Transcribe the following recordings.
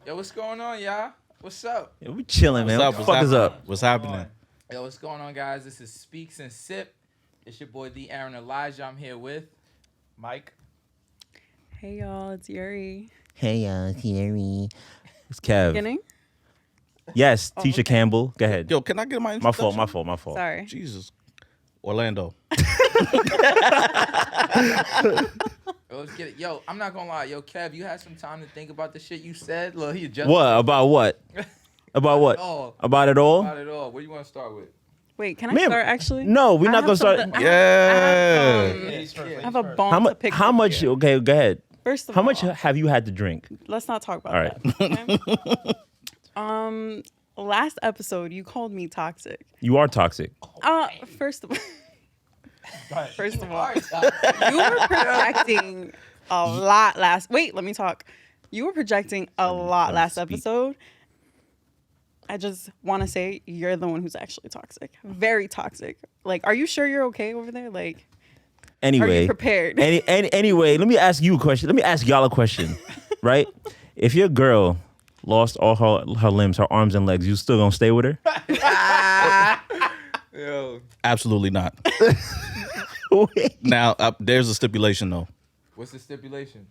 Yo, what's going on, y'all? What's up? Yeah, we chilling, man. What the fuck is up? What's happening? Yo, what's going on, guys? This is Speaks and Sip. It's your boy, the Aaron Elijah. I'm here with Mike. Hey y'all, it's Yuri. Hey, y'all, Thierry. It's Kev. Beginning? Yes, Oh, Tisha okay. Campbell. Go ahead. Yo, can I get my My fault. introduction? My fault. Sorry. Jesus. Orlando. Yo, let's get it. Yo, I'm not gonna lie. Yo, Kev, you had some time to think about the shit you said. Look, he just What about what? About what? Oh, About it all? not at all. What do you want to start with? Wait, can I Man, start actually? No, we're I not have gonna start. something- Yeah. Ladies first. I have a bone How to much? pick. How with much? you. Okay, go ahead. First of How all, much have you had to drink? let's not talk about All right. that. Okay? Last episode you called me toxic. You are toxic. First of all, Go ahead. first of all, you were projecting a lot last. Wait, let me talk. You were projecting a lot let me last speak. episode. I just want to say you're the one who's actually toxic. Very toxic. Like, are you sure you're okay over there? Like, are Anyway, you prepared? anyway, let me ask you a question. Let me ask y'all a question, right? If your girl lost all her limbs, her arms and legs, you still gonna stay with her? Yo, Absolutely not. Now, there's a stipulation, though. what's the stipulation?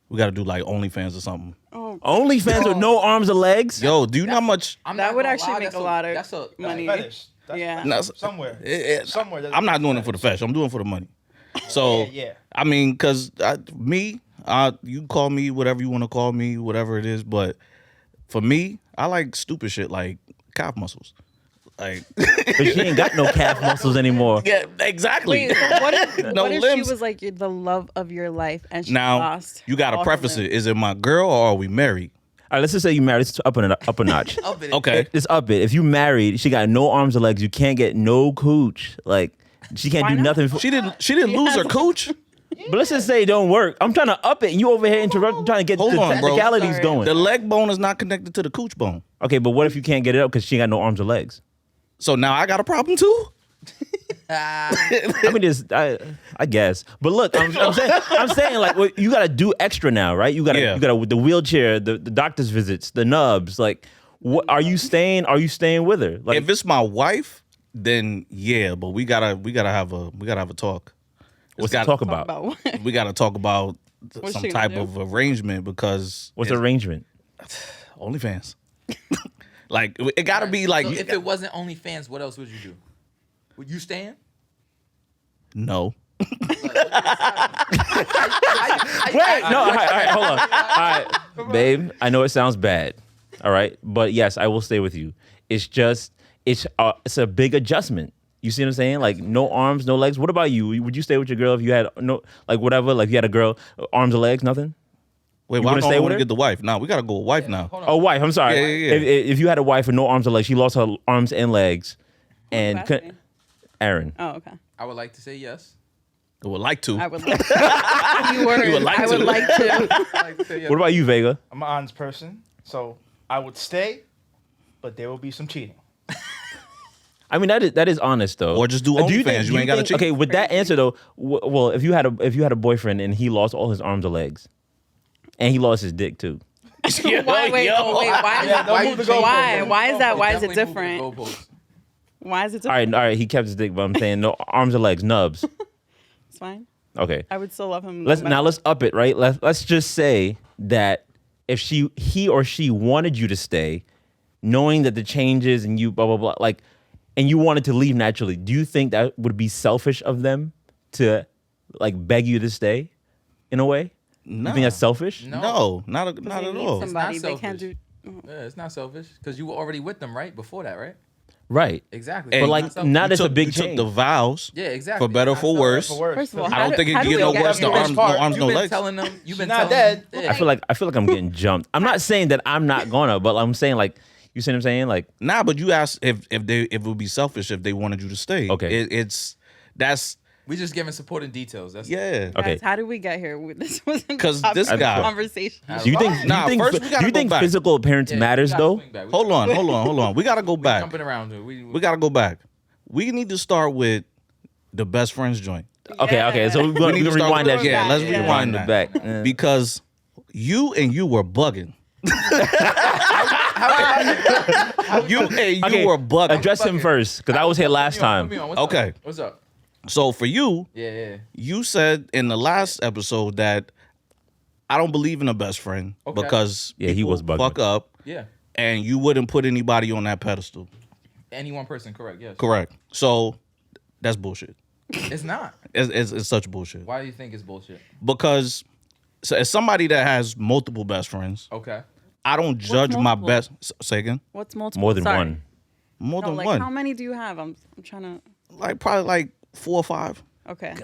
We got to do like OnlyFans or something. Oh, OnlyFans with no arms or legs? Yo, do you know how much? I'm That not would gonna actually lie, make that's a lot of that's a money. Fetish. That's Yeah. No, somewhere. it- Somewhere. there's I'm not a doing it for the fetish. fetish. I'm doing it for the money. So, Yeah. I mean, because you call me whatever you want to call me, whatever it is. But for me, I like stupid shit like calf muscles. Like, But she ain't got no calf muscles anymore. yeah, exactly. Wait, so what if, No what if limbs. she was like the love of your life and she Now, lost you got to all her preface limbs? it. Is it my girl or are we married? All right, let's just say you married. It's up a notch. Up it. Okay. It's up it. If you married, she got no arms or legs. You can't get no cooch. Like she can't Why do not? nothing. For, She didn't lose her cooch. but let's just say it don't work. I'm trying to up it, and you over here interrupt, trying to get Hold the on, bro. technicalities Sorry. going. The leg bone is not connected to the cooch bone. Okay, but what if you can't get it up because she ain't got no arms or legs? So now I got a problem too? I mean, I guess. But look, I'm saying like well, you got to do extra now, right? You got to Yeah. the wheelchair, the doctor's visits, the nubs. Like, what are you staying? Are you staying with her? Like, If it's my wife, then yeah, but we gotta have a talk. what's got- to talk Talk about? about what? We gotta talk about What's some she gonna type do? of arrangement because What's the arrangement? OnlyFans. Like it gotta be like So if it wasn't OnlyFans, what else would you do? Would you stand? no. Wait, no, all right, hold on. All right, babe, I know it sounds bad, all right, but yes, I will stay with you. It's just, it's a big adjustment. You see what I'm saying? Like no arms, no legs. What about you? Would you stay with your girl if you had no, like whatever, like you had a girl, arms or legs, nothing? Wait, You why wanna don't stay I with want her? to get the wife? Nah, we gotta go with wife now. Hold on. Oh, wife. I'm sorry. Yeah. If you had a wife with no arms or legs, she lost her arms and legs, and asked me? Aaron. Oh, okay. I would like to say yes. I would like to. I would like you were. You would like I would to. like to. I like to say yes. What about you, Vega? I'm an honest person, so I would stay, but there will be some cheating. I mean that is honest though. Or just do you OnlyFans. think- You ain't gotta cheat. Okay, with that answer though, well, if you had a boyfriend and he lost all his arms or legs, and he lost his dick too. Why? Wait, no, wait. Why? Yeah, don't move the goalpost. Why is that? Why is it Definitely move the different? goalposts. Why is it All different? right. He kept his dick, but I'm saying no arms or legs, nubs. It's fine. Okay, I would still love him. let's up it, right? Let's just say that if he or she wanted you to stay, knowing that the changes and you blah blah blah, like, and you wanted to leave naturally, do you think that would be selfish of them to like beg you to stay, in a way? Nah. You think that's selfish? No. No, not They at need all. Somebody It's not they can't do. Yeah, it's not selfish because you were already with them, right? Before that, right? Right. Exactly. Hey, But It's like not selfish. now that's a You big took change. the vows. Yeah, exactly. For better or It's for not worse. selfish. For worse. First of all, I don't think it how can do get we no worse here? than no arms, You've no been legs. telling them. You've been She's not telling dead. them. I feel like I'm getting jumped. I'm not saying that I'm not gonna, but I'm saying like you see what I'm saying? Like Nah, but you asked if it would be selfish if they wanted you to stay. Okay. That's We just giving supporting details. That's yeah. Okay. Guys, how did we get here? This wasn't 'Cause the this topic of guy- conversation. do you think Nah, first we gotta go back. physical appearance Yeah, matters we gotta though? swing back. We Hold on. We gotta go back. jumping around. Dude. We gotta go back. We need to start with the best friends joint Okay, so we're gonna need to start rewind with- that. yeah, let's Yeah. rewind it that. back. because you were bugging. You were bugging. Address him first, because I was here last time. Okay. What's up? So for you, Yeah. you said in the last episode that I don't believe in a best friend Okay. because Yeah, he people was bugging. fuck up, Yeah. and you wouldn't put anybody on that pedestal. Any one person, correct? Yes. Correct. So that's bullshit. It's not. It's such bullshit. Why do you think it's bullshit? Because so as somebody that has multiple best friends, Okay. I don't judge my multiple? best. Say again. What's multiple? More than Sorry. one. More No, than like one. how many do you have? I'm trying to. Like probably like 4 or 5. Okay.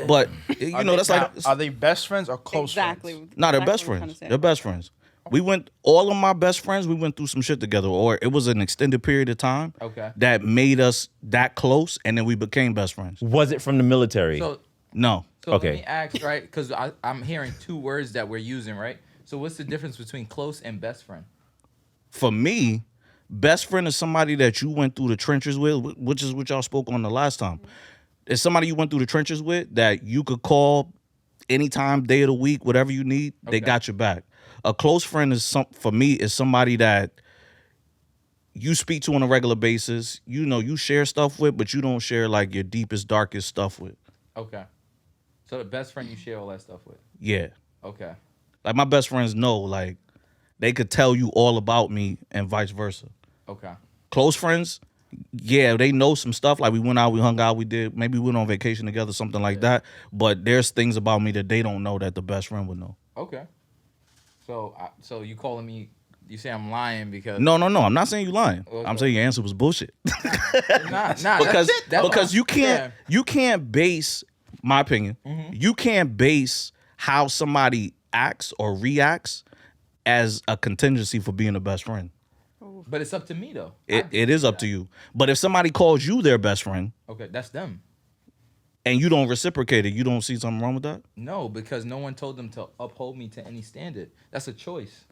But you know that's like Are they best friends or close Exactly. friends? no, they're Exactly best what I'm trying friends. to say. They're best friends. We went all of my best friends. We went through some shit together, or it was an extended period of time. Okay. That made us that close, and then we became best friends. Was it from the military? So No, Okay. let me ask, right? Because I'm hearing 2 words that we're using, right? So what's the difference between close and best friend? for me, best friend is somebody that you went through the trenches with, which is what y'all spoke on the last time. It's somebody you went through the trenches with that you could call anytime, day of the week, whatever you need. They Okay. got your back. A close friend is for me is somebody that you speak to on a regular basis. You know, you share stuff with, but you don't share like your deepest, darkest stuff with. Okay. So the best friend you share all that stuff with. Yeah. Okay. Like my best friends know, like they could tell you all about me and vice versa. Okay. Close friends, yeah, they know some stuff. Like we went out, we hung out, maybe we went on vacation together, something like that. But there's things about me that they don't know that the best friend would know. Okay. So you calling me? You say I'm lying because No, I'm not saying you lying. Okay. I'm saying your answer was bullshit. Nah, because you can't base my opinion. Mm-hmm. You can't base how somebody acts or reacts as a contingency for being a best friend. But it's up to me though. It is up to you. But if somebody calls you their best friend Okay, that's them. and you don't reciprocate it, you don't see something wrong with that? No, because no one told them to uphold me to any standard. That's a choice.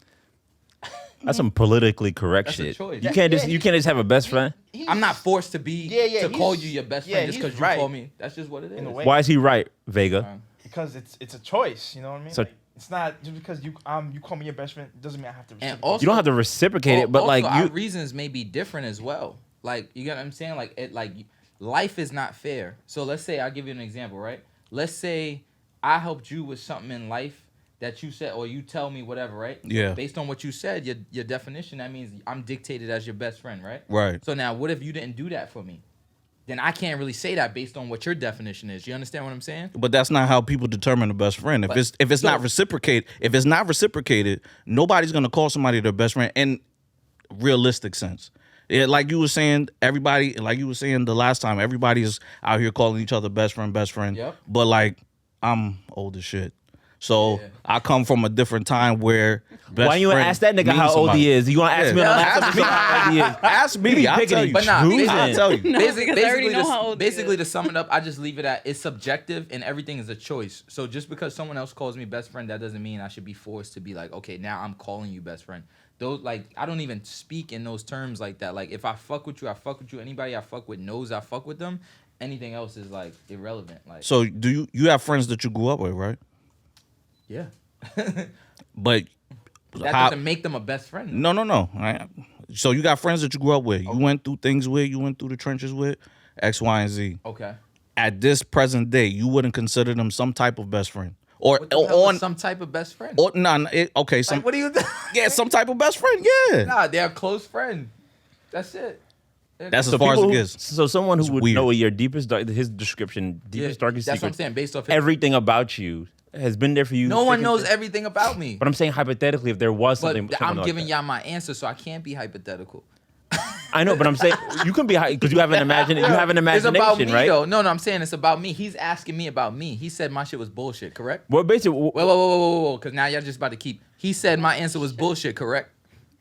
That's some politically correct That's a shit. choice. You can't Yeah, just have a best friend. I'm not forced to be to call he's- you your best yeah, friend just he's because you right. call me. That's just what it is. In a way. Why is he right, Vega? Because it's a choice. You know what I mean? So- Like, it's not just because you call me your best friend doesn't mean I have to. And reciprocate. also, You don't have to reciprocate it, but also, like our you, reasons may be different as well. Like you get what I'm saying? Life is not fair. So let's say I'll give you an example, right? Let's say I helped you with something in life that you said, or you tell me whatever, right? Yeah. Based on what you said, your definition, that means I'm dictated as your best friend, right? Right. So now, what if you didn't do that for me? Then I can't really say that based on what your definition is. You understand what I'm saying? But that's not how people determine a best friend. If But- it's so- not reciprocated, nobody's gonna call somebody their best friend in realistic sense. Yeah, like you were saying, like you were saying the last time, everybody's out here calling each other best friend. Yep. But like, I'm old as shit. So Yeah. I come from a different time where best why you friend ask that nigga means how old somebody. he is? You gonna ask me on the Yeah, last ask me. episode how old he is? Ask You me, be I'll picking tell and you. But nah, choosing. I'll tell you. No, because I already know how old he basically is. to sum it up, I just leave it at it's subjective and everything is a choice. So just because someone else calls me best friend, that doesn't mean I should be forced to be like, okay, now I'm calling you best friend. Those I don't even speak in those terms like that. Like if I fuck with you, I fuck with you. Anybody I fuck with knows I fuck with them. Anything else is like irrelevant. Like So do you have friends that you grew up with, right? yeah, But that how- doesn't make them a best friend. No. So you got friends that you grew up with. You went through things with. You went through the trenches with X, Y, and Z. Okay. At this present day, you wouldn't consider them some type of best friend, or What the hell is on some type of best friend? or no. Okay, some Like, what do you think? yeah, some type of best friend. Yeah, Nah, they're a close friend. That's it. that's So as far as people it who- gets. So someone who It's would weird. know your deepest, his description, Yeah, deepest, darkest that's what I'm secret, saying. Based off his, everything about you has been there for you. no one thick and knows thin. everything about me. But I'm saying hypothetically, if there was But something, I'm like giving that. y'all my answer, so I can't be hypothetical. I know, but I'm saying you can be because you have an imagination. You have an It's imagination, about me, right? though. No, I'm saying it's about me. He's asking me about me. He said my shit was bullshit, correct? Well, basically, Whoa, because now y'all just about to keep. He said my answer was bullshit, correct?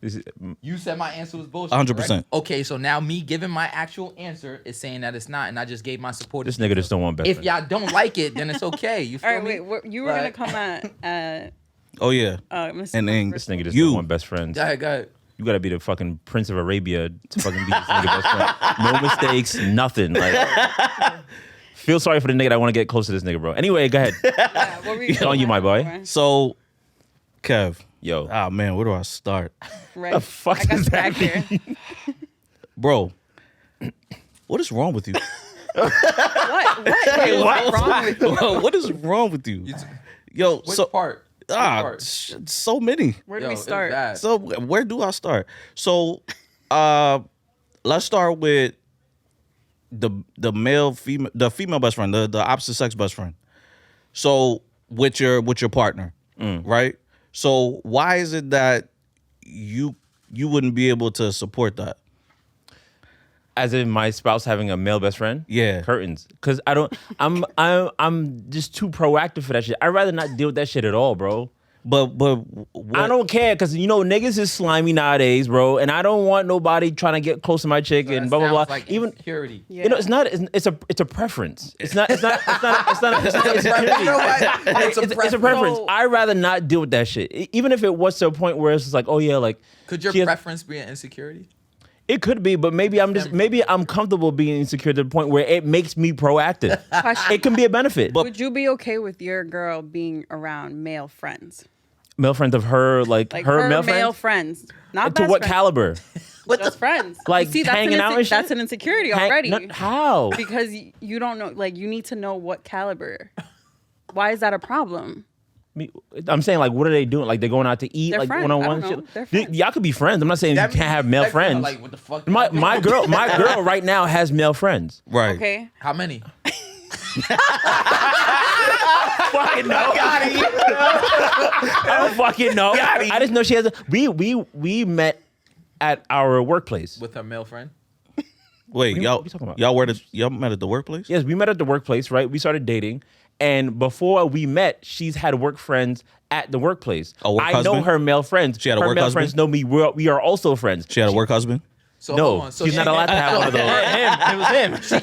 this is- You said my answer was bullshit. 100%. correct? Okay, so now me giving my actual answer is saying that it's not, and I just gave my support. this nigga just don't want best If friends. y'all don't like it, then it's okay. You feel All right, me? wait. You were gonna Right. come at Oh yeah, Mr. And then- This nigga just You- don't want best friends. Go ahead. You gotta be the fucking Prince of Arabia to fucking be this nigga best friend. No mistakes, nothing. Like, feel sorry for the nigga that want to get close to this nigga, bro. Anyway, go ahead. Yeah, what were you It's on you, my boy. so Kev. Yo. Ah man, where do I start, Right. The fuck I got does you that back here. bro? What is wrong with you? What? What's wrong with you? What is wrong with you? Yo, Which so part? Which part? so many. Where do Yo, we it's start? bad. So where do I start? So let's start with the female best friend, the opposite sex best friend. So with your partner, right? So why is it that you wouldn't be able to support that? As in my spouse having a male best friend? Yeah. Curtains. Cause I'm just too proactive for that shit. I'd rather not deal with that shit at all, bro. But I don't care, cause you know niggas is slimy nowadays, bro, and I don't want nobody trying to get close to my chick and blah blah blah. Like Even insecurity. Yeah. you know, it's not. It's a preference. It's not insecurity. You know what? It's a preference. So- I'd rather not deal with that shit. Even if it was to a point where it's just like, oh yeah, like Could your she has- preference be an insecurity? It could be, but maybe I'm comfortable being insecure to the point where it makes me proactive. Question. It can be a benefit. But Would you be okay with your girl being around male friends? male friends of her, like her male friends. friends, not To best what friends, caliber? just friends. Like You see, that's hanging an out and shit? That's an insecurity already. How? Because you don't know, like you need to know what caliber. Why is that a problem? I'm saying, like, what are they doing? Like, they're going out to eat, They're like friends. one on I one don't know. shit. They're friends. Y'all could be friends. I'm not saying you can't have male friends. Like what the fuck? My girl right now has male friends. right. Okay. How many? Fucking know. I don't fucking know. I just know she has. We met at our workplace. With her male friend? Wait, what y'all are you talking about? y'all met at the workplace? Yes, we met at the workplace, right? We started dating, and before we met, she's had work friends at the workplace. A work I know husband? her male friends. She had a her work male husband? friends know me. We are also friends. She had a work husband? So No, hold on. So she's she not allowed to have one of those. It was him.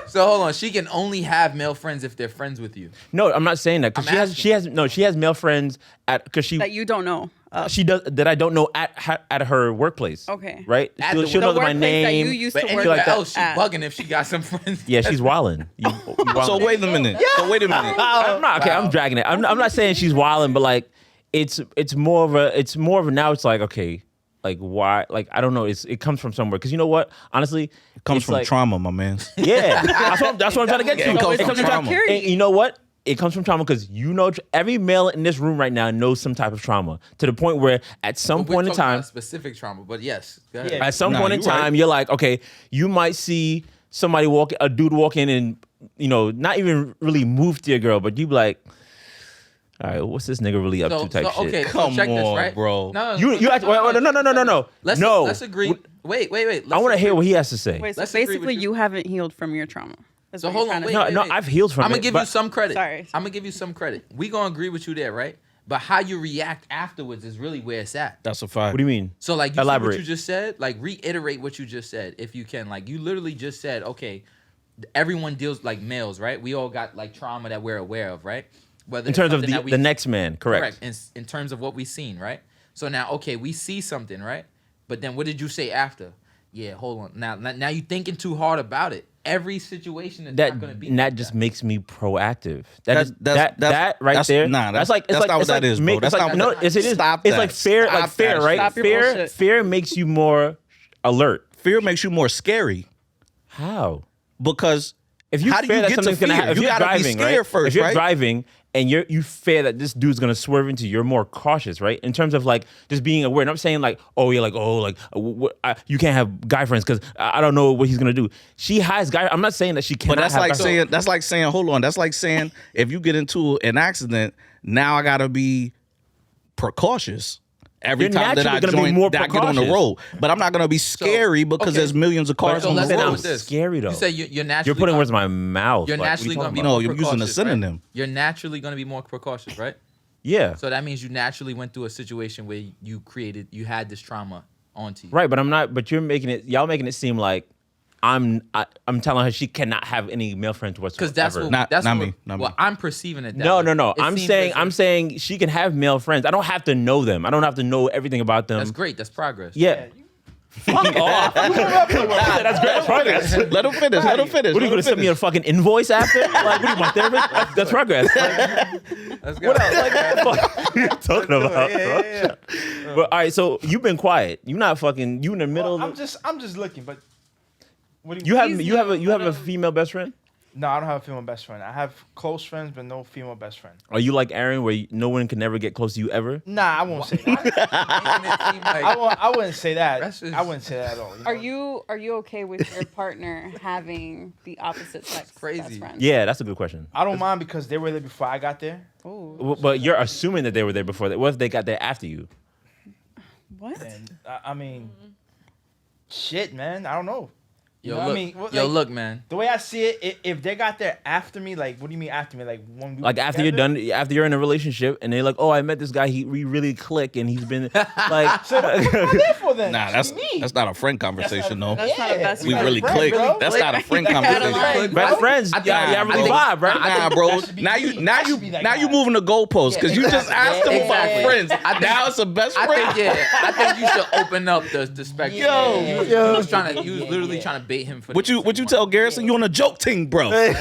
So hold on. She can only have male friends if they're friends with you. No, I'm not saying that because I'm she has male friends at because That you don't know. she does that I don't know at her workplace. Okay. Right? At She'll, the she'll work- know The my workplace that name. you used But to work anywhere like that. else, she at. bugging if she got some friends. Yeah, she's wilding. So wait a minute. So wait a minute. I'm not okay. I'm dragging it. I'm not saying she's wilding, but like it's more of a now. It's like okay, like why? Like I don't know. It comes from somewhere because you know what? Honestly, It comes it's from like, trauma, my man. Yeah, that's what I'm trying to get to. It comes from trauma. insecurity. And you know what? It comes from trauma because you know every male in this room right now knows some type of trauma to the point where at some We're point in talking time, about specific trauma, but yes. Go ahead. Yeah. at some Nah, point in you right. time, you're like, okay, you might see a dude walk in and, you know, not even really move to your girl, but you be like, all right, what's this nigga really up to type shit. okay, Come so check this, on, right? bro. No, You act, no. Let's agree. Wait. I want to hear what he has to say. Wait, so Let's agree basically with you haven't healed from your trauma. Is So what hold you're on, trying to wait, say. No, I've healed from I'm it. gonna give but- you some credit. Sorry. I'm gonna give you some credit. We gonna agree with you there, right? But how you react afterwards is really where it's at. That's a fact. What do you mean? So like you see Elaborate. what you just said, like reiterate what you just said if you can. Like you literally just said, okay, everyone deals like males, right? We all got like trauma that we're aware of, right? Whether In it's terms of something that we- the next man, correct. In terms of what we've seen, right? So now, okay, we see something, right? But then what did you say after? Yeah, hold on. Now you thinking too hard about it. Every situation is not going to be. That like just that. makes me proactive. That's- that right that's- there. nah, that's that's not what that is, bro. That's not no. what that- It is. Stop It's that. like fair, Stop like fair, that right? Stop your Fair, bullshit. fair makes you more alert. Fear makes you more scary How? because If you how do fear you that get to something's gonna fear? happen, if You you're gotta be driving, scared right? first, If you're right? driving and you fear that this dude's gonna swerve into you, you're more cautious, right? In terms of like just being aware. And I'm saying like, oh yeah, like you can't have guy friends because I don't know what he's gonna do. She has guy. I'm not saying that she cannot. But that's have like guy- saying hold on. That's like saying if you get into an accident, now I gotta be precautious every You're time that I naturally gonna be join more that I get on the precautious. road. But I'm not gonna be scary because okay. there's millions of cars So on let's the go road. with this. Scary though. You say you're naturally. You're putting gonna- words in my mouth. You're Like, what naturally you going to talking be about? No, more you're using a precautious, right? synonym. You're naturally going to be more precautious, right? Yeah. So that means you naturally went through a situation where you had this trauma onto you. Right, but I'm not. But y'all making it seem like I'm telling her she cannot have any male friends whatsoever. Because that's what Not what, me. well, I'm perceiving it. That No, way. no, no. It I'm seems saying as I'm if- saying she can have male friends. I don't have to know them. I don't have to know everything about them. That's great. That's progress. Yeah. Fuck off. That's great progress. Let him finish. Let him finish. What are you let gonna him send me a fucking invoice after? Like, what are you, my therapist? That's progress. Let's go. What else? Like, what the fuck are you talking about, bro? But all right, so you've been quiet. You not fucking. You in the middle. Well, of I'm just looking, but what do you? you have a female best friend? No, I don't have a female best friend. I have close friends, but no female best friend. Are you like Aaron, where no one can never get close to you ever? Nah, I won't say that. I wouldn't say that. That's just- I wouldn't say that at all. Are you okay with your partner having the opposite sex Crazy. best friend? Yeah, that's a good question. I don't mind because they were there before I got there. Oh, But you're assuming that they were there before that. What if they got there after you? what? And I mean, shit, man. I don't know. Yo, You know look, what I mean? What, yo, like, look, man. The way I see it, if they got there after me, like, what do you mean after me? Like, when we Like were after you're together? done, after you're in a relationship, and they're like, "Oh, I met this guy. We really click, and he's been like." So what am I there for then? Nah, that's me. not a friend conversation though. That's not a best We friend. really friend, click. bro. That's not a friend Gotta conversation. lie. Best friends, I think- y'all really I vibe, right? Nah, bro. That should be Now me. you That should be that now you guy. moving the goalposts because you just asked him exactly. about friends. I think- Now it's a best I friend. think I think you should open up the spectrum. Yo. you was trying to, you was literally trying to bait him for. What you tell Garrison? You on a joke team, bro? I'm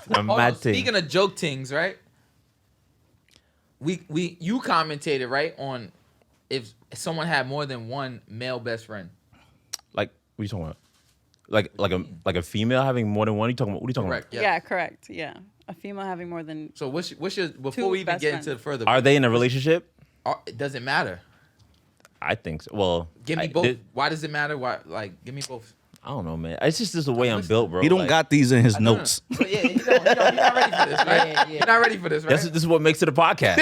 Hold on, mad thing. speaking of joke things, right? You commentated right on if someone had more than one male best friend. Like, what are you talking about? Like a female having more than one? What are you talking Correct. about? Yeah, correct. Yeah, a female having more than. So what's your before Two we even best get friends. into further? Are they in a relationship? It doesn't matter. I think so. Well, Give me both. Why does it matter? Why? Like, give me both. I don't know, man. It's just the way I'm built, bro. He don't Like, got these in his No, no. notes. But yeah, you're not ready for this, right? You're not ready for this, right? This is what makes it a podcast.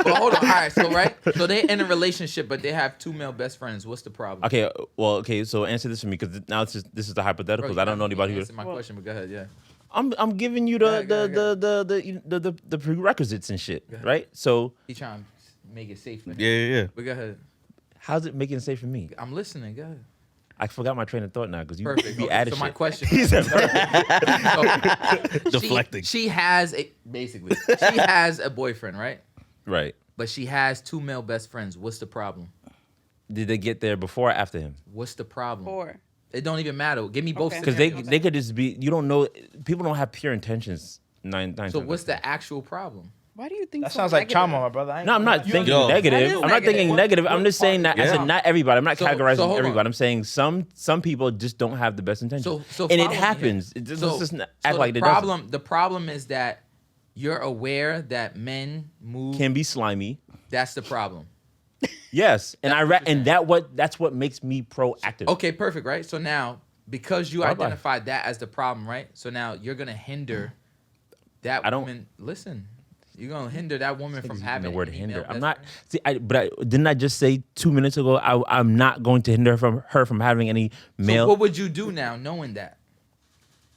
Well, hold on. All right, so they're in a relationship, but they have two male best friends. What's the problem? Okay. So answer this for me, because now this is the hypotheticals. I don't know anybody who. Answer my question, but go ahead. Yeah. I'm giving you Go ahead, go the prerequisites and shit, right? So He trying to make it safe for him. Yeah. But go ahead. how's it making it safe for me? I'm listening. Go ahead. I forgot my train of thought now because you Perfect. be Okay, added so my shit. question. Deflecting. She has a boyfriend, right? Right. But she has two male best friends. What's the problem? Did they get there before or after him? What's the problem? Or It don't even matter. Give me both. Okay. Because they could just be. You don't know. People don't have pure intentions. Nine So times what's out the actual problem? why do you think That so sounds like negative? trauma, my brother. I ain't No, I'm not gonna lie. thinking Yo. negative. That is I'm not negative. thinking negative. I'm just saying that. I Yeah. said not everybody. I'm not So categorizing hold on. everybody. I'm saying some people just don't have the best intentions. So and follow it me happens. here. Let's just act like the it problem. The problem is that you're aware that men move. doesn't. Can be slimy. That's the problem. Yes, and That's what that's what makes me proactive. Okay, perfect, right? So now, because you Bye-bye. identified that as the problem, right? So now you're gonna hinder that I don't- woman. Listen, you're gonna hinder that woman from Using having the word any hinder. male I'm best not. friend. See, didn't I just say 2 minutes ago? I'm not going to hinder her from having any male. So what would you do now, knowing that?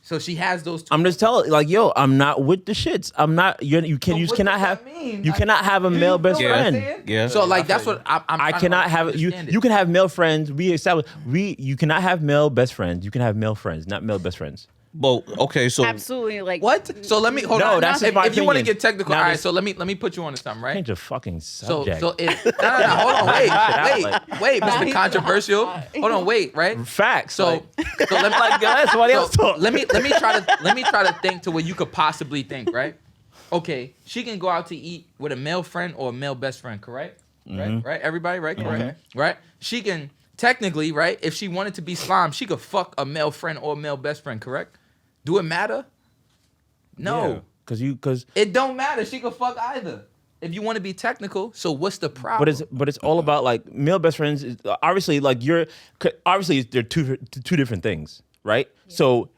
So she has those two. I'm just telling, like, yo, I'm not with the shits. I'm not. You can. So You just what cannot does have. that mean? You cannot have a male best know what I'm friend. saying? Yeah. So like I that's feel what I'm. I trying to cannot have you. understand it. You can have male friends. We established. You cannot have male best friends. You can have male friends, not male best friends. But okay, so Absolutely, like What? So let me hold No, on. that's if, my if you want to opinion. get technical, Now all right. this- So let me put you on to something, right? Change the fucking So subject. if no, hold on, wait, Like- Mr. Controversial. Hold on, wait, right? Facts. So like, so let me like, let somebody else talk. let me try to think to what you could possibly think, right? Okay, she can go out to eat with a male friend or a male best friend, correct? Right? Everybody, right? Correct. Right? She can technically, right? If she wanted to be slime, she could fuck a male friend or a male best friend, correct? Do it matter? No. because It don't matter. She could fuck either. If you want to be technical, so what's the problem? but it's all about like male best friends. Is, obviously, like obviously they're two different things, right? So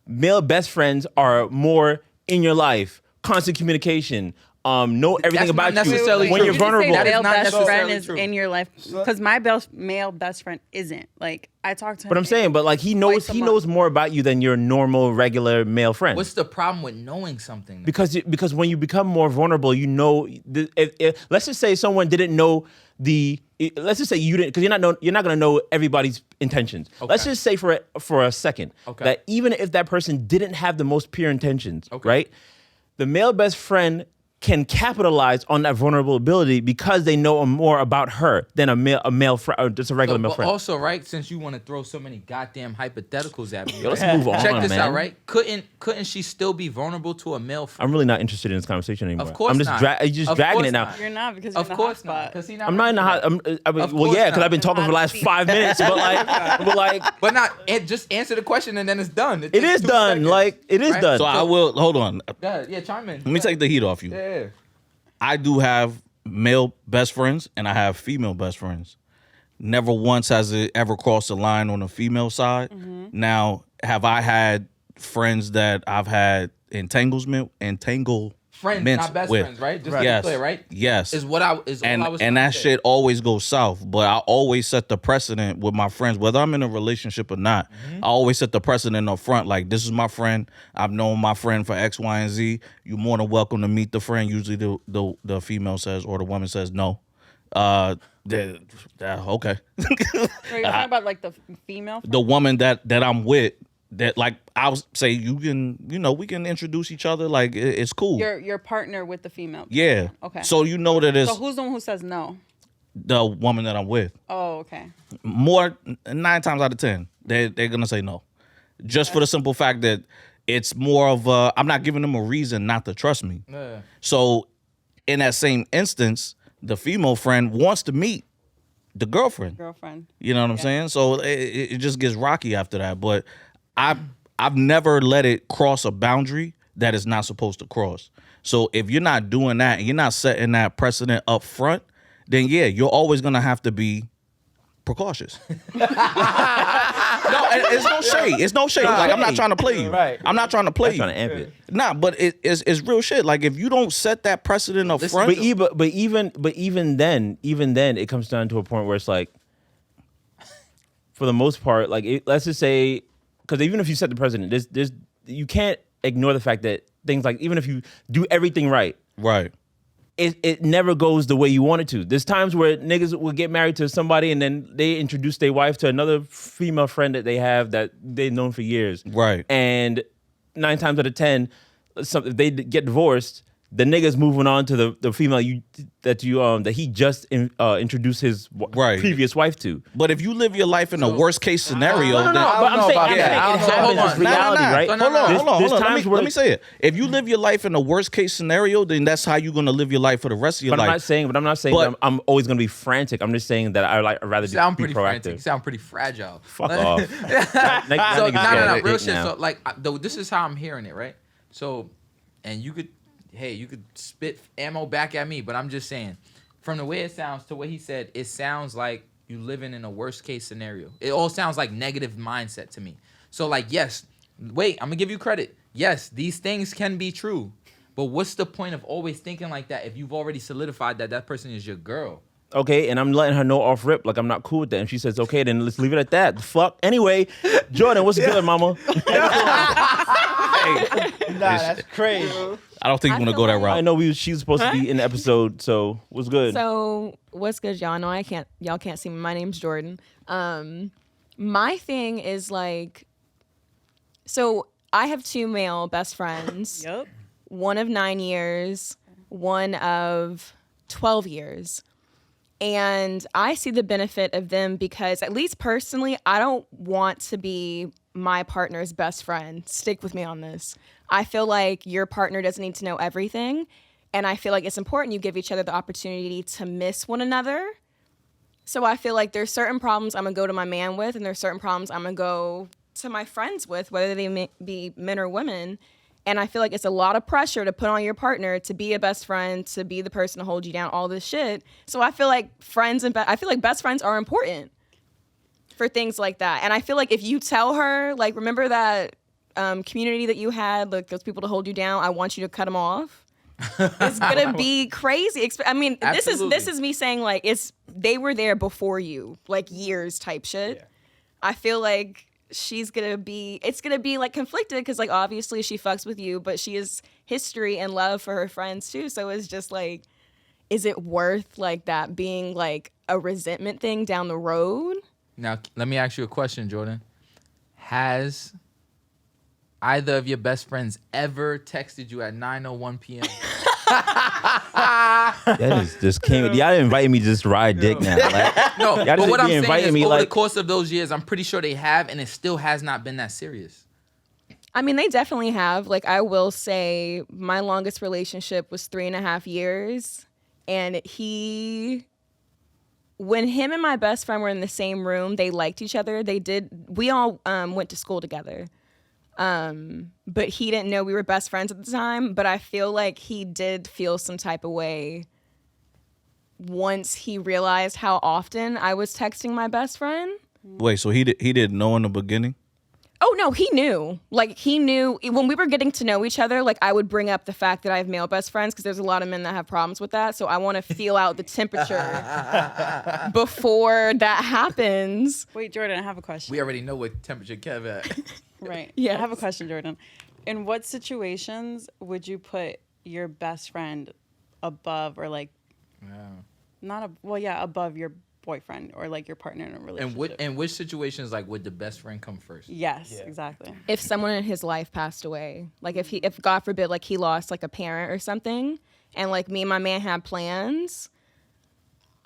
male best friends are more in your life, constant communication. Know everything That's about not you necessarily when true. you're You just say vulnerable. that is male not best friend necessarily is true. in your life because my male best friend isn't. Like I talk to him. But I'm saying, but like he knows a he month. knows more about you than your normal regular male friend. What's the problem with knowing something? then? Because when you become more vulnerable, you know. Let's just say someone didn't know let's just say you didn't, because you're not gonna know everybody's intentions. Let's just say for a second that even if that person didn't have the most pure intentions, Okay. right? The male best friend can capitalize on that vulnerability because they know more about her than a male friend, or just a regular male But friend. also, right, since you want to throw so many goddamn hypotheticals at me, Yo, let's right? move on, Check this man. out, right? Couldn't she still be vulnerable to a male friend? I'm really not interested in this conversation anymore. Of course I'm just not. you're just Of dragging course it now. not. You're not because you're Of in the hot course not, spot. because he's not. I'm not in the hot. Of Well, course yeah, because not. I've been talking for the last 5 minutes, but like, But not just answer the question and then it's done. it is done. Like, it is Right? done. So I will hold on. Yeah, chime in. Let me take the heat off you. Yeah. I do have male best friends and I have female best friends. Never once has it ever crossed the line on the female side. Now, have I had friends that I've had entanglement Friends, not best with? friends, right? Just to Yes. be clear, right? Yes. Is what I was. and all I was and trying that to say. shit always goes south. But I always set the precedent with my friends, whether I'm in a relationship or not. I always set the precedent up front. Like, this is my friend. I've known my friend for X, Y, and Z. You're more than welcome to meet the friend. Usually the female says, or the woman says no. Okay. Wait, you're talking about like the female. The woman that I'm with, that like I'll say we can introduce each other. Like it's cool. Your partner with the female. Yeah. Okay. So you know that it's So who's the one who says no? the woman that I'm with. Oh, okay. More 9 times out of 10, they're gonna say no, just for the simple fact that it's more of I'm not giving them a reason not to trust me. Yeah. So in that same instance, the female friend wants to meet the girlfriend. Girlfriend. You know what I'm saying? So it just gets rocky after that. But I've never let it cross a boundary that is not supposed to cross. So if you're not doing that and you're not setting that precedent up front, then yeah, you're always gonna have to be precautious. No, it's no shade. It's no shade. Like, I'm not trying to play you. Right. I'm not trying to play I'm trying to you. amp it. Nah, but it's real shit. Like, if you don't set that precedent up front, But even then, it comes down to a point where it's like, for the most part, like let's just say, because even if you set the precedent, there's you can't ignore the fact that things like, even if you do everything right, right. it never goes the way you want it to. There's times where niggas will get married to somebody and then they introduce their wife to another female friend that they have that they've known for years. Right. And 9 times out of 10, if they get divorced, the nigga's moving on to the female that he just introduced his Right. previous wife to. But if you live your life in a worst case scenario, No, then but don't I'm know saying, about I'm that. saying I it don't know. happens. Hold It's on. reality, right? No, no, no. Hold on. There's times where Let me say it. If you live your life in a worst case scenario, then that's how you're gonna live your life for the rest of your But I'm life. not saying But- that I'm always gonna be frantic. I'm just saying that I'd rather You sound be pretty frantic. You proactive. sound pretty fragile. Fuck off. So no, no, real shit. Now. So like, though, this is how I'm hearing it, right? So, and you could spit ammo back at me, but I'm just saying, from the way it sounds to what he said, it sounds like you living in a worst case scenario. It all sounds like negative mindset to me. So like, yes, wait, I'm gonna give you credit. Yes, these things can be true, but what's the point of always thinking like that if you've already solidified that person is your girl? Okay, and I'm letting her know off rip, like I'm not cool with that. And she says, okay, then let's leave it at that. The fuck. Anyway, Jordan, what's good, mama? Nah, that's crazy. I don't think you I want to feel go that like- route. I know she's supposed to be in the episode, so what's good? So what's good, y'all? I know y'all can't see me. My name's Jordan. My thing is like, so I have 2 male best friends. Yep. One of 9 years, one of 12 years. And I see the benefit of them because, at least personally, I don't want to be my partner's best friend. Stick with me on this. I feel like your partner doesn't need to know everything. And I feel like it's important you give each other the opportunity to miss one another. So I feel like there's certain problems I'm going to go to my man with, and there's certain problems I'm going to go to my friends with, whether they may be men or women. And I feel like it's a lot of pressure to put on your partner to be a best friend, to be the person to hold you down, all this shit. So I feel like I feel like best friends are important for things like that. And I feel like if you tell her, like, remember that community that you had, like those people to hold you down, I want you to cut them off. It's gonna be crazy. I mean, this Absolutely. is me saying like they were there before you, like years type shit. Yeah. I feel like it's gonna be like conflicted because like obviously she fucks with you, but she has history and love for her friends too. So it's just like, is it worth like that being like a resentment thing down the road? Now, let me ask you a question, Jordan. Has either of your best friends ever texted you at 9:01 p.m. That is just came. Y'all invited me to just ride dick now. Like, No, Y'all but just what be I'm saying inviting is me, over the like- course of those years, I'm pretty sure they have, and it still has not been that serious. I mean, they definitely have. Like, I will say my longest relationship was 3.5 years. And when him and my best friend were in the same room, they liked each other. We all went to school together. But he didn't know we were best friends at the time. But I feel like he did feel some type of way once he realized how often I was texting my best friend. Wait, so he didn't know in the beginning? Oh no, he knew. Like, he knew when we were getting to know each other. Like, I would bring up the fact that I have male best friends because there's a lot of men that have problems with that. So I want to feel out the temperature before that happens. Wait, Jordan, I have a question. We already know what temperature Kev at. Right. Yes. I have a question, Jordan. In what situations would you put your best friend above or like above your boyfriend or like your partner in a relationship? And which situations like would the best friend come first? Yes, exactly. If someone in his life passed away, like if God forbid, like he lost like a parent or something, and like me and my man had plans,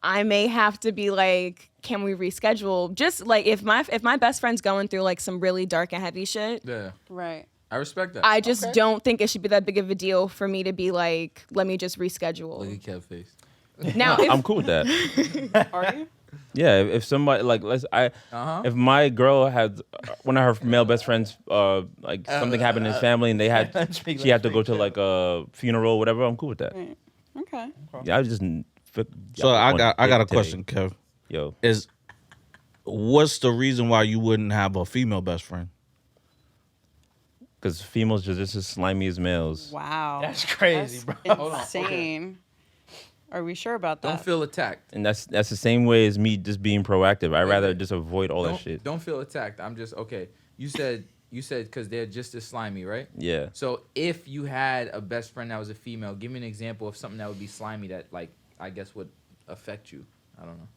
I may have to be like, can we reschedule? Just like if my best friend's going through like some really dark and heavy shit, Yeah, Right. I respect that. I just don't think it should be that big of a deal for me to be like, let me just Look reschedule. at Kev's face. Now, if, I'm cool with that. Are you? Yeah, if somebody like if my girl had one of her male best friends like something happened in his family and she had to go to like a funeral or whatever, I'm cool with that. Right. Okay. Yeah, I just So I got a today. question, Kev. Yo, What's the reason why you wouldn't have a female best friend? because females are just as slimy as males. Wow. That's crazy, bro. Insane. Are we sure about that? Don't feel attacked. And that's the same way as me just being proactive. I'd rather just avoid all that shit. Don't feel attacked. I'm just okay. You said because they're just as slimy, right? Yeah. So if you had a best friend that was a female, give me an example of something that would be slimy that like I guess would affect you. I don't know.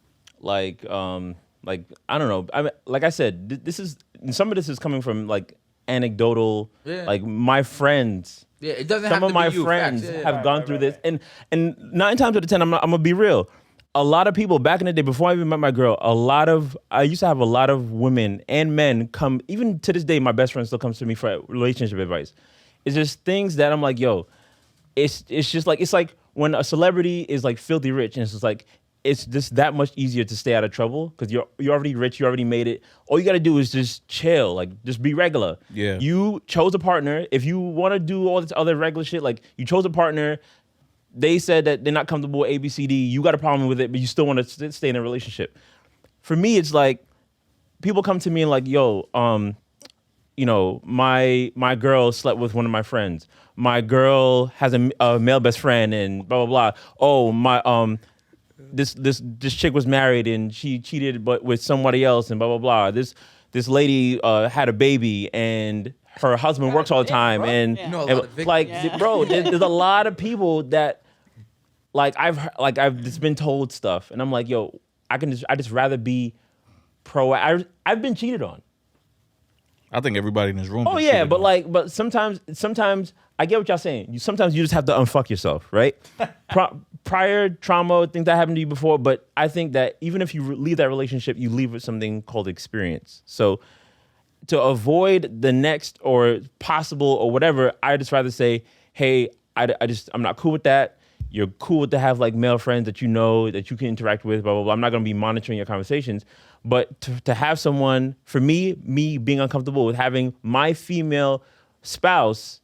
Like I don't know. I mean, like I said, this is some of this is coming from like anecdotal. Yeah. Like my friends. Yeah, it doesn't Some have of to my be you. friends Facts. Yeah, have yeah. gone through this, and 9 times out of 10, I'm gonna be real. A lot of people back in the day, before I even met my girl, I used to have a lot of women and men come. Even to this day, my best friend still comes to me for relationship advice. It's just things that I'm like, yo, it's just like it's like when a celebrity is like filthy rich, and it's just like it's just that much easier to stay out of trouble because you're already rich, you already made it. All you gotta do is just chill, like just be regular. Yeah. You chose a partner. If you want to do all this other regular shit, like you chose a partner, they said that they're not comfortable with ABCD. You got a problem with it, but you still want to stay in a relationship. For me, it's like people come to me and like, yo, you know, my girl slept with one of my friends. My girl has a male best friend, and blah blah blah. Oh my this chick was married and she cheated but with somebody else and blah blah blah. This lady had a baby and her husband works all the time and, You know a lot and, of victims. like bro, there's a lot of people that like I've just been told stuff and I'm like, yo, I just rather be I've been cheated on. I think everybody in this room. Oh been yeah, cheated but on. sometimes I get what y'all saying. Sometimes you just have to unfuck yourself, right? Prior trauma, things that happened to you before, but I think that even if you leave that relationship, you leave with something called experience. So to avoid the next or possible or whatever, I just rather say, hey, I'm not cool with that. You're cool to have like male friends that you know that you can interact with, blah blah blah. I'm not gonna be monitoring your conversations. But to have someone, for me being uncomfortable with having my female spouse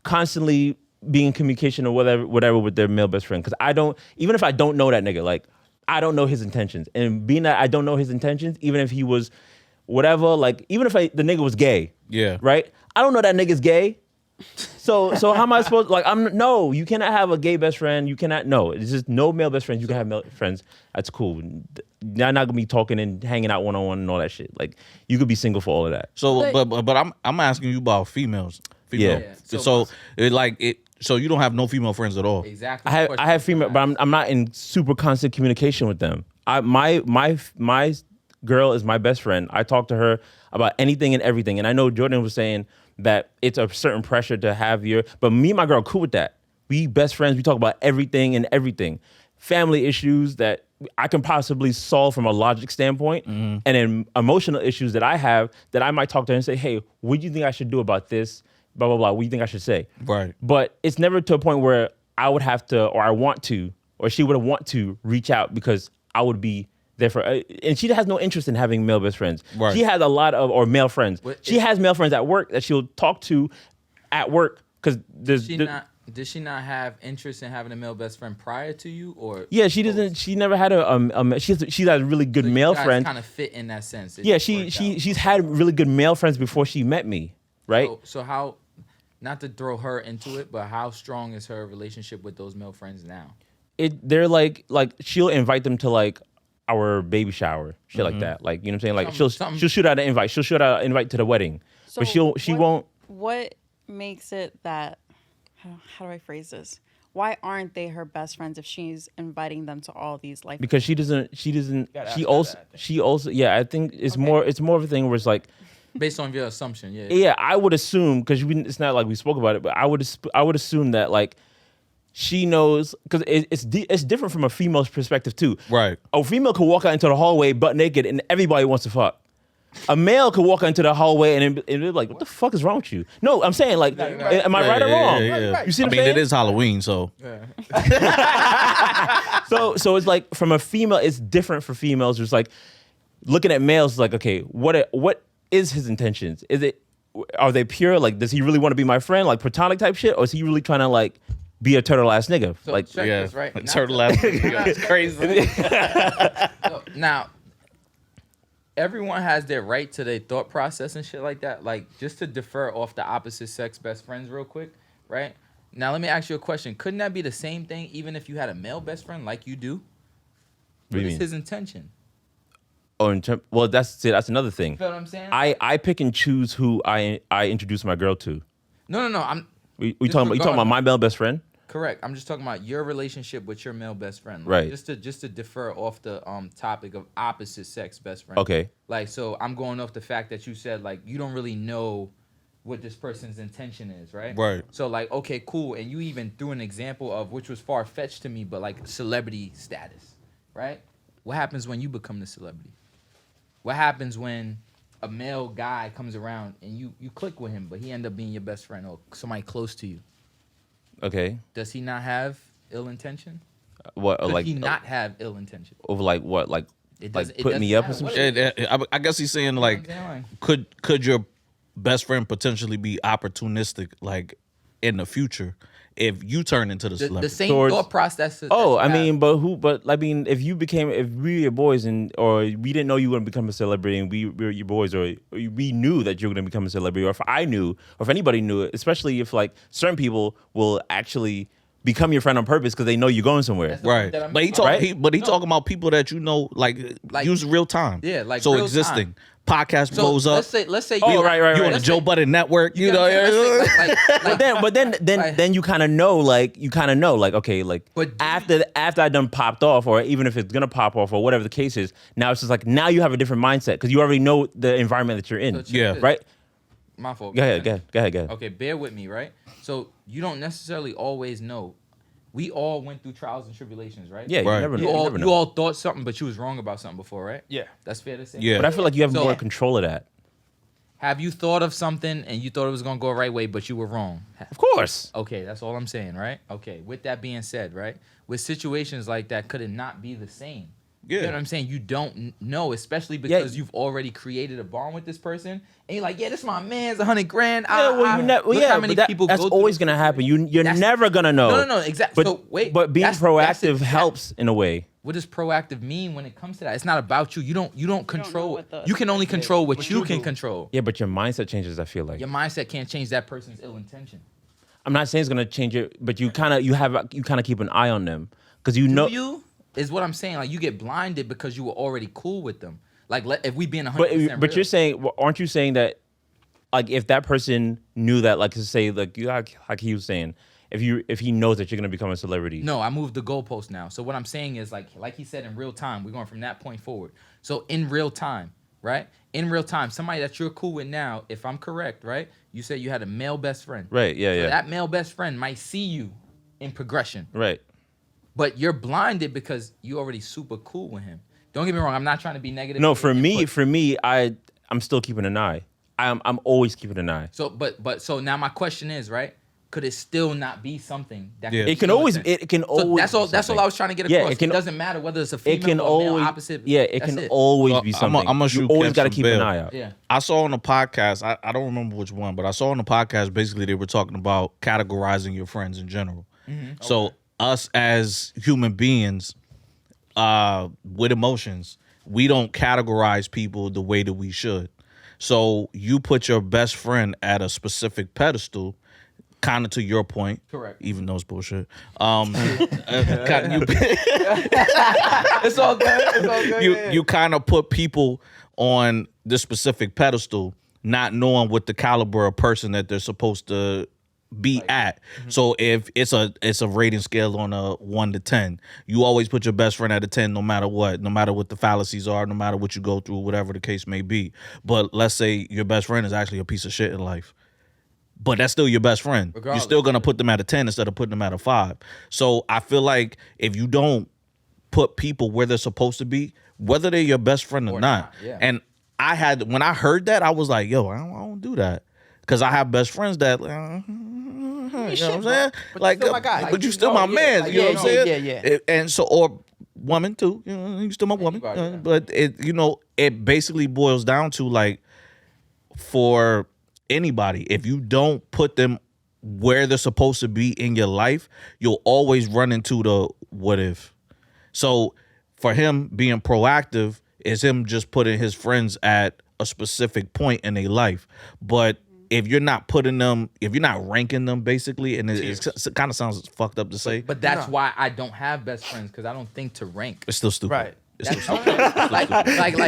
constantly being in communication or whatever with their male best friend. Because even if I don't know that nigga, like, I don't know his intentions. And being that I don't know his intentions, even if he was whatever, like, even if the nigga was gay, Yeah. right? I don't know that nigga's gay. So how am I supposed like no, you cannot have a gay best friend. You cannot it's just no male best friends. You can have male friends. That's cool. You're not gonna be talking and hanging out one-on-one and all that shit. Like you could be single for all of that. So, but I'm asking you about females. Female. Yeah. So So you don't have no female friends at all. Exactly. I have female, but I'm not in super constant communication with them. My girl is my best friend. I talk to her about anything and everything. And I know Jordan was saying that it's a certain pressure to have but me and my girl cool with that. We best friends. We talk about everything and everything. Family issues that I can possibly solve from a logic standpoint, and then emotional issues that I have that I might talk to her and say, hey, what do you think I should do about this? Blah, blah, blah. What do you think I should say? Right. But it's never to a point where I would have to, or I want to, or she would want to reach out because I would be there for, and she has no interest in having male best friends. Right. She has a lot of, or male friends. What She is- has male friends at work that she'll talk to at work because Did she not have interest in having a male best friend prior to you, or yeah, she doesn't. She never had she's had really good male friends. Kind of fit in that sense. It Yeah, just worked out. she's had really good male friends before she met me, right? So how, not to throw her into it, but how strong is her relationship with those male friends now? They're like she'll invite them to like our baby shower, shit like that. Like, you know what I'm saying? Like Something- she'll shoot out an invite. She'll shoot out an invite to the wedding, but she won't. What makes it that? How do I phrase this? Why aren't they her best friends if she's inviting them to all these life? Because she doesn't Gotta ask she her also that, I think. she also yeah, I think it's more of a thing where it's like, Based on your assumption, yeah. yeah, I would assume, because it's not like we spoke about it, but I would assume that like she knows, because it's different from a female's perspective too. Right. A female could walk out into the hallway butt naked and everybody wants to fuck. A male could walk out into the hallway and be like, "What the fuck is wrong with you?" No, I'm saying like, am I right or wrong? You see I what I'm mean, saying? it is Halloween, so So it's like, from a female, it's different for females. It's like looking at males, like, okay, what is his intentions? Are they pure? Like, does he really want to be my friend, like platonic type shit, or is he really trying to like be a turtle ass nigga? So Like, check yeah, this, right? Not turtle to- ass. It's crazy. So, now, everyone has their right to their thought process and shit like that. Like, just to defer off the opposite sex best friends real quick, right? Now, let me ask you a question. Couldn't that be the same thing even if you had a male best friend like you do? What do What you is mean? his intention? well, that's another thing. You feel what I'm saying? I pick and choose who I introduce my girl to. No. I'm We talking about, you talking about Disregard. my male best friend? correct. I'm just talking about your relationship with your male best friend. Like, Right. Just to defer off the topic of opposite sex best friend. Okay. Like, so I'm going off the fact that you said like you don't really know what this person's intention is, right? Right. So like, okay, cool. And you even threw an example of, which was far fetched to me, but like celebrity status, right? What happens when you become the celebrity? What happens when a male guy comes around and you click with him, but he end up being your best friend or somebody close to you? Okay. Does he not have ill intention? What Does like he not have ill intention? over like what like It like doesn't- it put me up or doesn't some matter. shit? I guess he's saying like, You know what I'm could your best friend potentially be opportunistic like in the future if you turn into the The celebrity? same Towards- thought process. that Oh, you I have. mean, but I mean, if we were boys or we didn't know you were gonna become a celebrity and we were your boys, or we knew that you were gonna become a celebrity, or if I knew, or if anybody knew it, especially if like certain people will actually become your friend on purpose because they know you're going somewhere. That's the Right, point that I'm- but he Right? talking about people that you know, like use real time. Yeah, like so real existing podcast So blows up. let's say Oh, you right. You on the let's Joe say- Budden network, you know. let's say, like, But then you kind of know, like okay, like But do after I done popped off, or even if it's gonna pop off, or whatever the case is, now it's just like now you have a different mindset because you already know the environment that you're in. So check Yeah. this. Right. My fault. Go ahead. Okay, bear with me, right? So you don't necessarily always know. We all went through trials and tribulations, right? Yeah, Right. you never know. You all never know. you all thought something, but you was wrong about something before, right? Yeah. That's fair to say. Yeah. But I feel like you have So- more control of that. Have you thought of something and you thought it was gonna go the right way, but you were wrong? Of course. Okay, that's all I'm saying, right? Okay. With that being said, right? With situations like that, could it not be the same? You know Yeah. what I'm saying? You don't know, especially because you've already created a bond with this person, and you're like, yeah, this my man's $100 grand. Yeah, well, you never. Look Yeah, how many but people that's go through always this gonna happen. You're That's- never gonna know. No, exactly. But So wait, but being that's proactive it. helps in a way. What does proactive mean when it comes to that? It's not about you. You don't know control. what the You can only person control is. what you can control. Yeah, but your mindset changes. I feel like Your mindset can't change that person's ill intention. I'm not saying it's gonna change it, but you kind of keep an eye on them because you know. Do you? Is what I'm saying. Like you get blinded because you were already cool with them. Like if we being 100%. But you're saying, aren't you saying that, like, if that person knew that, like, to say, like he was saying, if he knows that you're gonna become a celebrity, No, I moved the goalpost now. So what I'm saying is like he said, in real time, we're going from that point forward. So in real time, right? In real time, somebody that you're cool with now, if I'm correct, right? You said you had a male best friend. right? Yeah, So yeah. that male best friend might see you in progression. Right. But you're blinded because you already super cool with him. Don't get me wrong. I'm not trying to be negative. No, for me, I'm still keeping an eye. I'm always keeping an eye. So, so now my question is, right? Could it still not be something that Yeah. could It can be always. innocent? It can So always. that's all. be That's all something. I was trying to get Yeah, across. it can- It doesn't matter whether it's a It female can or male always. opposite. Yeah, it That's can always be something. I'm gonna you shoot always Kev got to some keep an bail. eye out. Yeah. I saw on the podcast, I don't remember which one, but I saw on the podcast basically they were talking about categorizing your friends in general. So us as human beings with emotions, we don't categorize people the way that we should. So you put your best friend at a specific pedestal, kind of to your point. Correct. Even though it's bullshit. It's all good. It's all good. You kind of put people on this specific pedestal, not knowing what the caliber of person that they're supposed to be at. So if it's a rating scale on a 1 to 10, you always put your best friend at a 10, no matter what the fallacies are, no matter what you go through, whatever the case may be. But let's say your best friend is actually a piece of shit in life, but that's still your best friend. Regardless. You're still gonna put them at a 10 instead of putting them at a 5. So I feel like if you don't put people where they're supposed to be, whether they're your best friend or not. yeah. And when I heard that, I was like, yo, I don't do that. Because I have best friends that, you know what I'm saying? But Like, still my guy. but Like, you still no, my yeah, man. like, You know yeah, what I'm saying? yeah. And so, or woman too. You know, you still my woman. Anybody, yeah. But it basically boils down to like, for anybody, if you don't put them where they're supposed to be in your life, you'll always run into the what if. So for him, being proactive is him just putting his friends at a specific point in their life. But if you're not putting them, if you're not ranking them basically, and it kind of sounds fucked up to say, But that's why I don't have best friends, because I don't think to rank. it's still stupid. Right. It's still stupid. like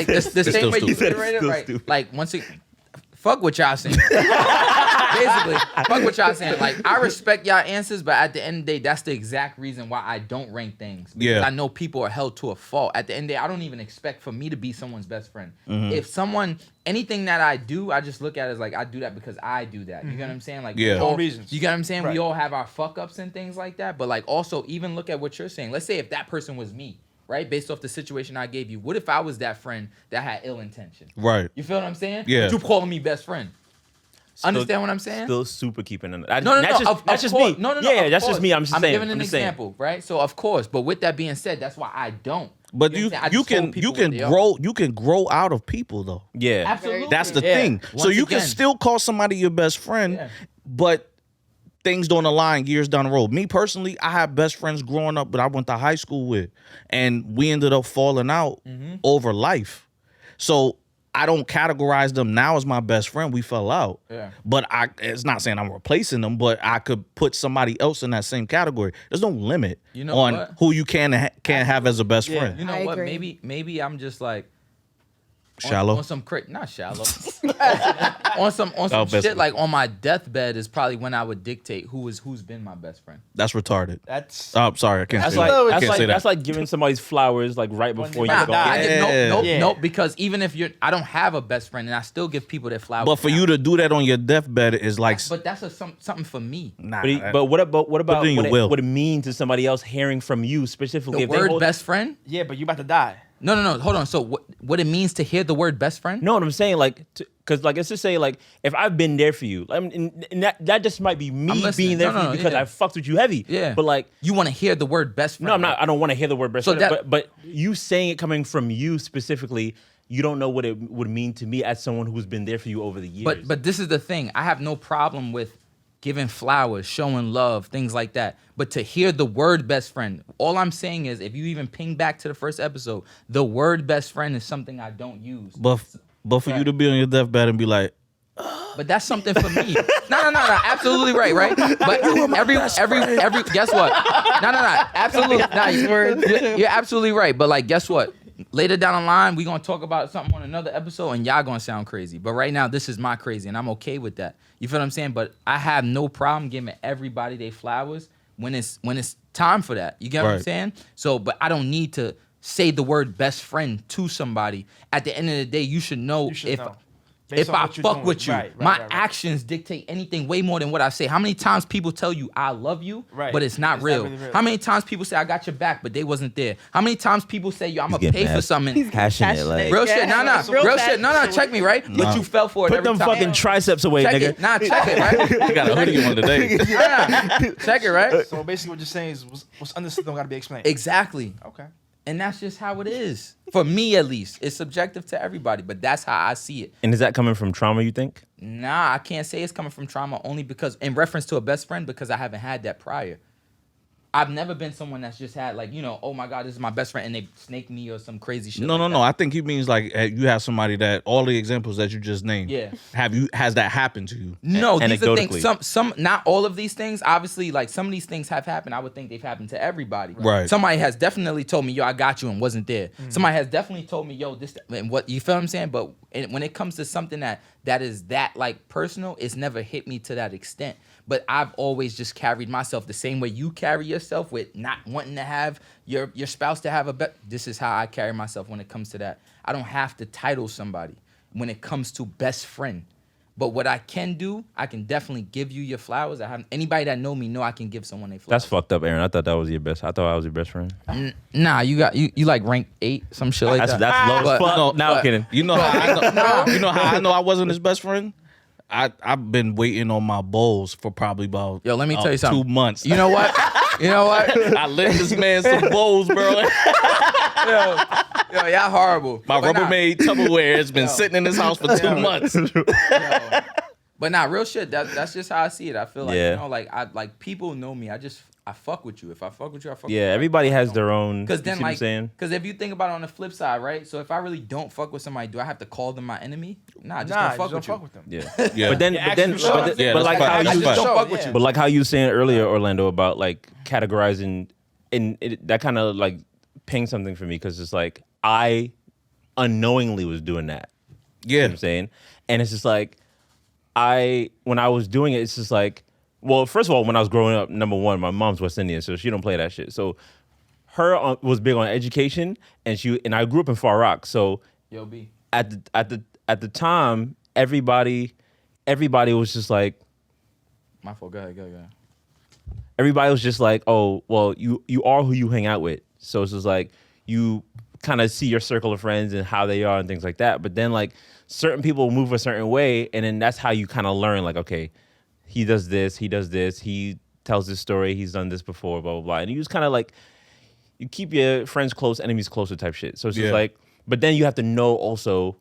the same still way you stupid. iterated, right? Like once it, fuck what y'all saying. Basically, fuck what y'all saying. Like I respect y'all answers, but at the end of the day, that's the exact reason why I don't rank things. Because Yeah. I know people are held to a fault. At the end of the day, I don't even expect for me to be someone's best friend. Mm-hmm. If anything that I do, I just look at it as like I do that because I do that. You get what I'm saying? Like Yeah. we all- No reasons. You get what I'm saying? Right. We all have our fuck ups and things like that. But like also even look at what you're saying. Let's say if that person was me, right? Based off the situation I gave you. What if I was that friend that had ill intention? Right. You feel what I'm saying? Yeah. But you calling me best friend. Understand what I'm saying? Still super keeping an eye. No, That's just, of that's just course. me. No, Yeah, of that's course. just me. I'm just saying. giving an I'm just saying. example, right? So of course, but with that being said, that's why I don't. But know what I'm saying? I you just hold can people where they are. grow out of people though. Yeah. Absolutely. That's the Yeah. thing. So Once you can again, still call somebody your best friend, Yeah. but things don't align years down the road. Me personally, I had best friends growing up that I went to high school with, and we ended up falling out Mm-hmm. over life. So I don't categorize them now as my best friend. We fell out. Yeah. But it's not saying I'm replacing them, but I could put somebody else in that same category. There's no limit You know on what? who you can't have as a best friend. You know I what? agree. Maybe I'm just like Shallow. on some not shallow. on some Oh, shit basically. like on my deathbed is probably when I would dictate who's been my best friend. That's retarded. That's Oh, sorry, I can't That's say like that. that's Can't like say that. that's like giving somebody's flowers like right before you you're go. about to die. Nope, Yeah. because even if I don't have a best friend, and I still give people their flowers. But for now. you to do that on your deathbed is like, but that's something for me. nah. But what about Put it in your will. what it means to somebody else hearing from you specifically? The If they word hold- best friend? yeah, but you about to die. No, hold on. So what it means to hear the word best friend? No, what I'm saying, like, because like let's just say like if I've been there for you, and that just might be me listening. being there No, for no, you because yeah. I fucked with you heavy. Yeah. But like, You want to hear the word best friend? no, I'm not. right? I don't want to hear the word best So friend. that- But you saying it coming from you specifically, you don't know what it would mean to me as someone who's been there for you over the years. But this is the thing. I have no problem with giving flowers, showing love, things like that. But to hear the word best friend, all I'm saying is if you even ping back to the first episode, the word best friend is something I don't use. but for you to be on your deathbed and be like, But that's something for me. No, absolutely right? But every guess what? No, absolutely. You're absolutely right. But like, guess what? Later down the line, we're gonna talk about something on another episode, and y'all gonna sound crazy. But right now, this is my crazy, and I'm okay with that. You feel what I'm saying? But I have no problem giving everybody their flowers when it's time for that. You get what I'm Right. saying? So, but I don't need to say the word best friend to somebody. At the end of the day, you should know You should if. know. Based if on I what you're fuck doing. with you. Right, My right. actions dictate anything way more than what I say. How many times people tell you I love you, Right. but it's not It's not real? really real. How many times people say I got your back, but they wasn't there? How many times people say yo, I'm gonna getting pay for mad. something? Passionate, like Real shit, nah, Real real shit, no, passionate. check me, right? But you fell for it put every them time. fucking triceps away, check nigga. it, nah, check it, right? You got a hoodie on today. Nah, check it, right? So basically, what you're saying is what's understood don't got to be explained. Exactly. Okay. And that's just how it is. For me, at least. It's subjective to everybody, but that's how I see it. And is that coming from trauma, you think? Nah, I can't say it's coming from trauma only because, in reference to a best friend, because I haven't had that prior. I've never been someone that's just had, like, you know, oh my God, this is my best friend, and they snake me or some crazy shit. No, like no, that. no. I think he means like you have somebody that all the examples that you just named. Yeah. Has that happened to you? No, these are Anecdotally. things. Some, not all of these things. Obviously, like some of these things have happened. I would think they've happened to everybody. Right. Somebody has definitely told me, yo, I got you, and wasn't there. Somebody has definitely told me, yo, this, and what you feel what I'm saying. But when it comes to something that is that like personal, it's never hit me to that extent. But I've always just carried myself the same way you carry yourself, with not wanting to have your spouse to have a bet. This is how I carry myself when it comes to that. I don't have to title somebody when it comes to best friend. But what I can do, I can definitely give you your flowers. I have anybody that know me know I can give someone their flowers. That's fucked up, Aaron. I thought that was your best. I thought I was your best friend. Nah, you got you like rank 8, some shit like That's that. that's low as But- fuck. no, Now I'm but- kidding. You know how I know, you know how I know I wasn't his best friend? I've been waiting on my bowls for probably about Yo, let me tell you something. 2 months. You know what? You know what? I lent this man some bowls, bro. Yo, y'all horrible. My But nah, Rubbermaid Tupperware has been sitting in this house for 2 months. But nah, real shit. That's just how I see it. I feel like Yeah. you know, like people know me. I fuck with you. If I fuck with you, I fuck with you. Yeah, everybody has their own. Because you then, see what I'm like, saying? because if you think about it on the flip side, right? So if I really don't fuck with somebody, do I have to call them my enemy? Nah, just Nah, don't fuck just with don't you. fuck with them. Yeah. Yeah. But then, Yeah, but then, actually show it. Yeah, but like that's how fine. you That's just fine. don't fuck with Yeah. you. But like how you were saying earlier, Orlando, about like categorizing, and that kind of like pinged something for me because it's like I unknowingly was doing that. You know Yeah. what I'm saying? And it's just like when I was doing it, it's just like, well, first of all, when I was growing up, number one, my mom's West Indian, so she don't play that shit. So her was big on education, and I grew up in Far Rock, so Yo, B. at the time, everybody was just like. My fault. Go ahead. Everybody was just like, oh, well, you are who you hang out with. So it's just like you kind of see your circle of friends and how they are and things like that. But then like certain people move a certain way, and then that's how you kind of learn, like, okay, he does this, he tells this story, he's done this before, blah, blah, blah. And you just kind of like, you keep your friends close, enemies closer type shit. So it's just Yeah. like, but then you have to know also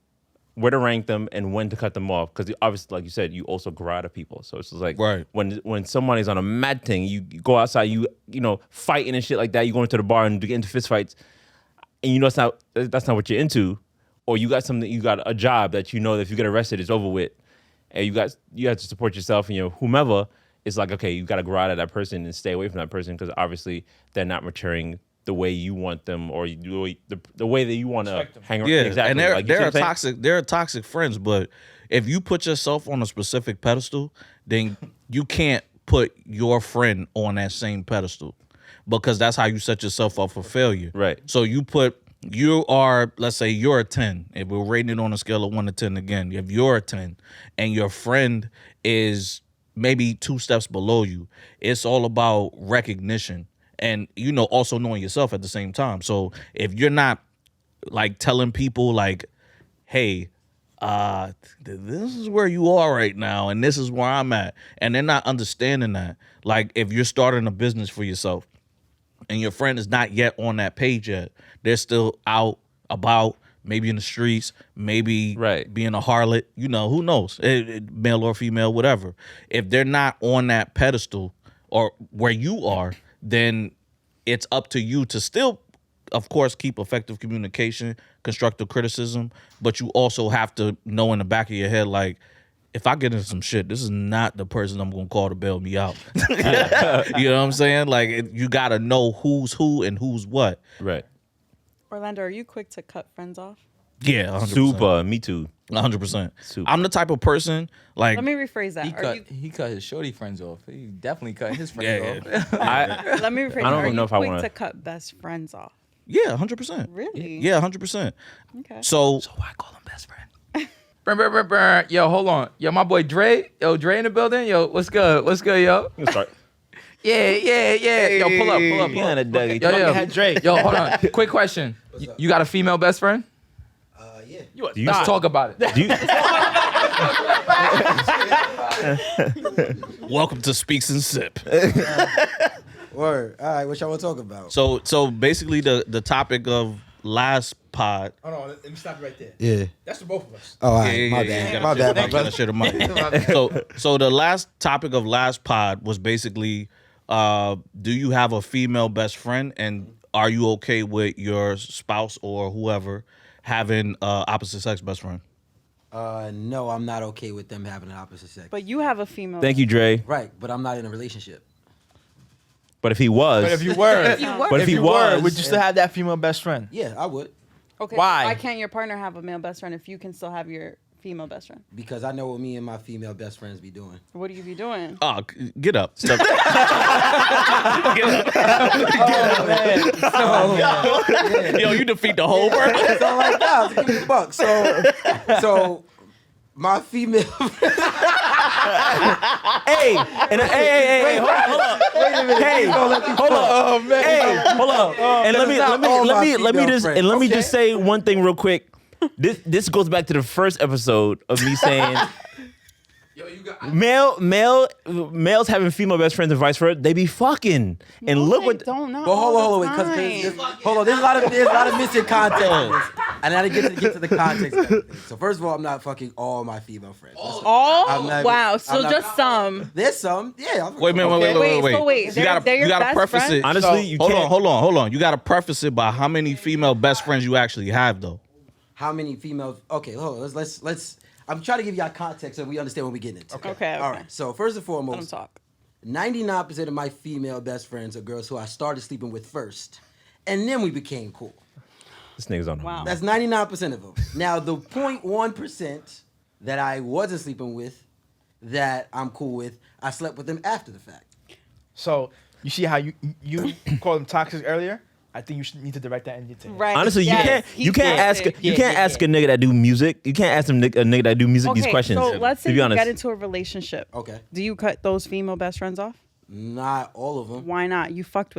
where to rank them and when to cut them off. Because obviously, like you said, you also grow out of people. So it's just like, Right. when somebody's on a mad thing, you go outside, you know, fighting and shit like that, you go into the bar and get into fist fights, and you know that's not what you're into, or you got a job that you know that if you get arrested, it's over with, and you have to support yourself and your whomever. It's like, okay, you got to grow out of that person and stay away from that person because obviously they're not maturing the way you want them, or the way that you want to Expect them. hang around. Yeah, Exactly. and they're Like, you see they're what I'm saying? toxic. They're toxic friends, but if you put yourself on a specific pedestal, then you can't put your friend on that same pedestal because that's how you set yourself up for failure. Right. So let's say you're a 10. If we're rating it on a scale of 1 to 10 again, if you're a 10 and your friend is maybe 2 steps below you, it's all about recognition and, you know, also knowing yourself at the same time. So if you're not like telling people like, hey, this is where you are right now and this is where I'm at, and they're not understanding that, like if you're starting a business for yourself and your friend is not yet on that page yet, they're still out about, maybe in the streets, maybe Right. being a harlot, you know, who knows, male or female, whatever. If they're not on that pedestal or where you are, then it's up to you to still, of course, keep effective communication, constructive criticism, but you also have to know in the back of your head, like, if I get into some shit, this is not the person I'm gonna call to bail me out. You know what I'm saying? Like, you gotta know who's who and who's what. Right. Orlando, are you quick to cut friends off? Yeah, 100%. Super. Me too. 100%. Super. I'm the type of person, like, Let me rephrase that. He cut his shorty friends off. He definitely cut his Yeah, friends off. Let me rephrase I that. don't Are even know you if I quick wanna- to cut best friends off? yeah, 100%. Really? Yeah, 100%. Okay. So Why call him best friend? Brr, brr, brr, brr. Yo, hold on. Yo, my boy Dre. Yo, Dre in the building. Yo, what's good? What's good, yo? You can start. Yeah. Yo, pull up. Behind a Dougie. Yo. Had Drake. Yo, hold on. Quick question. You got a female best friend? Yeah. You a Do you- Let's thot. talk about it. Do you, Welcome to Speaks and Sip. Word. All right, what y'all want to talk about? So basically the topic of last pod. Hold on, let me stop you right there. Yeah. That's for both of us. Oh, all right. Yeah, My you bad. gotta My share- bad, my you brother. gotta share the mic. So the last topic of last pod was basically, do you have a female best friend, and are you okay with your spouse or whoever having opposite sex best friend? No, I'm not okay with them having an opposite sex. But you have a female. thank you, Dre. Right, but I'm not in a relationship. But if he was, But if you were, but if he was, would you still have that female best friend? Yeah, I would, Okay. Why? Why can't your partner have a male best friend if you can still have your female best friend? because I know what me and my female best friends be doing. What do you be doing? Oh, get up. Step. Yo, you defeat the whole purpose. So like that, to keep it a buck. So my female. hey, hey, hold up. Hey, hold up. Oh man. Hey, hold up. And let me female friends. just say one thing real quick. This goes back to the first episode of me saying Yo, you got. males having female best friends and vice versa. They be fucking. And look what. don't know. But hold on, wait, because there's a lot of missing context in this. And I didn't get to the context of everything. So first of all, I'm not fucking all my female friends. All? I'm not- Wow. I'm So not- just some. There's some, yeah. Wait a minute, wait. So wait, You they're gotta, your you gotta best preface friend? it. Honestly, you can't. Hold on. You gotta preface it by how many female best friends you actually have, though. How many females? Okay, hold on. Let's. I'm trying to give y'all context so we understand what we're getting into. Okay. All right. So first and Let them foremost, talk. 99% of my female best friends are girls who I started sleeping with first, and then we became cool. This nigga's on. Wow. That's 99% of them. Now the 0.1% that I wasn't sleeping with, that I'm cool with, I slept with them after the fact. So you see how you called them toxic earlier? I think you should need to direct that in your team. Right. Honestly, Yes, you can't ask a nigga that do music. You can't ask a nigga that do music these questions. So let's to say be you honest. get into a relationship. Okay. Do you cut those female best friends off? Not all of them. Why not? You fucked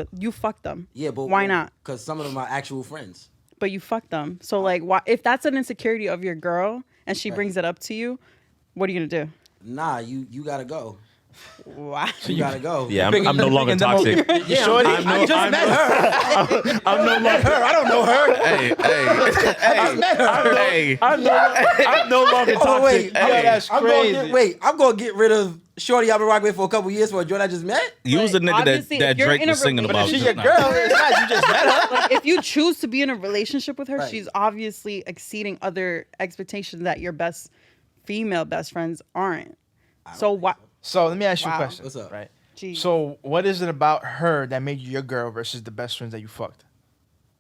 them. Yeah, but why not? Because some of them are actual friends. But you fucked them. So like, why? If that's an insecurity of your girl and she brings it up to you, what are you gonna do? Nah, you gotta go. Wow. You gotta go. Yeah, I'm no longer toxic. You sure? I just met her. I'm no longer. I don't know her. Hey, met her. hey. I'm no longer toxic. Oh wait, Hey, that's crazy. I'm gonna get rid of Shorty I've been rocking with for a couple years for a joint I just met. You was the nigga Obviously, that if you're Drake in a was singing relationship- about. She's just your now. girl. It's not you just met her. Like, if you choose to be in a relationship with her, Right. she's obviously exceeding other expectations that your female best friends aren't. So why? So let me ask you Wow. a question. What's up? Right. Gee. So what is it about her that made you your girl versus the best friends that you fucked?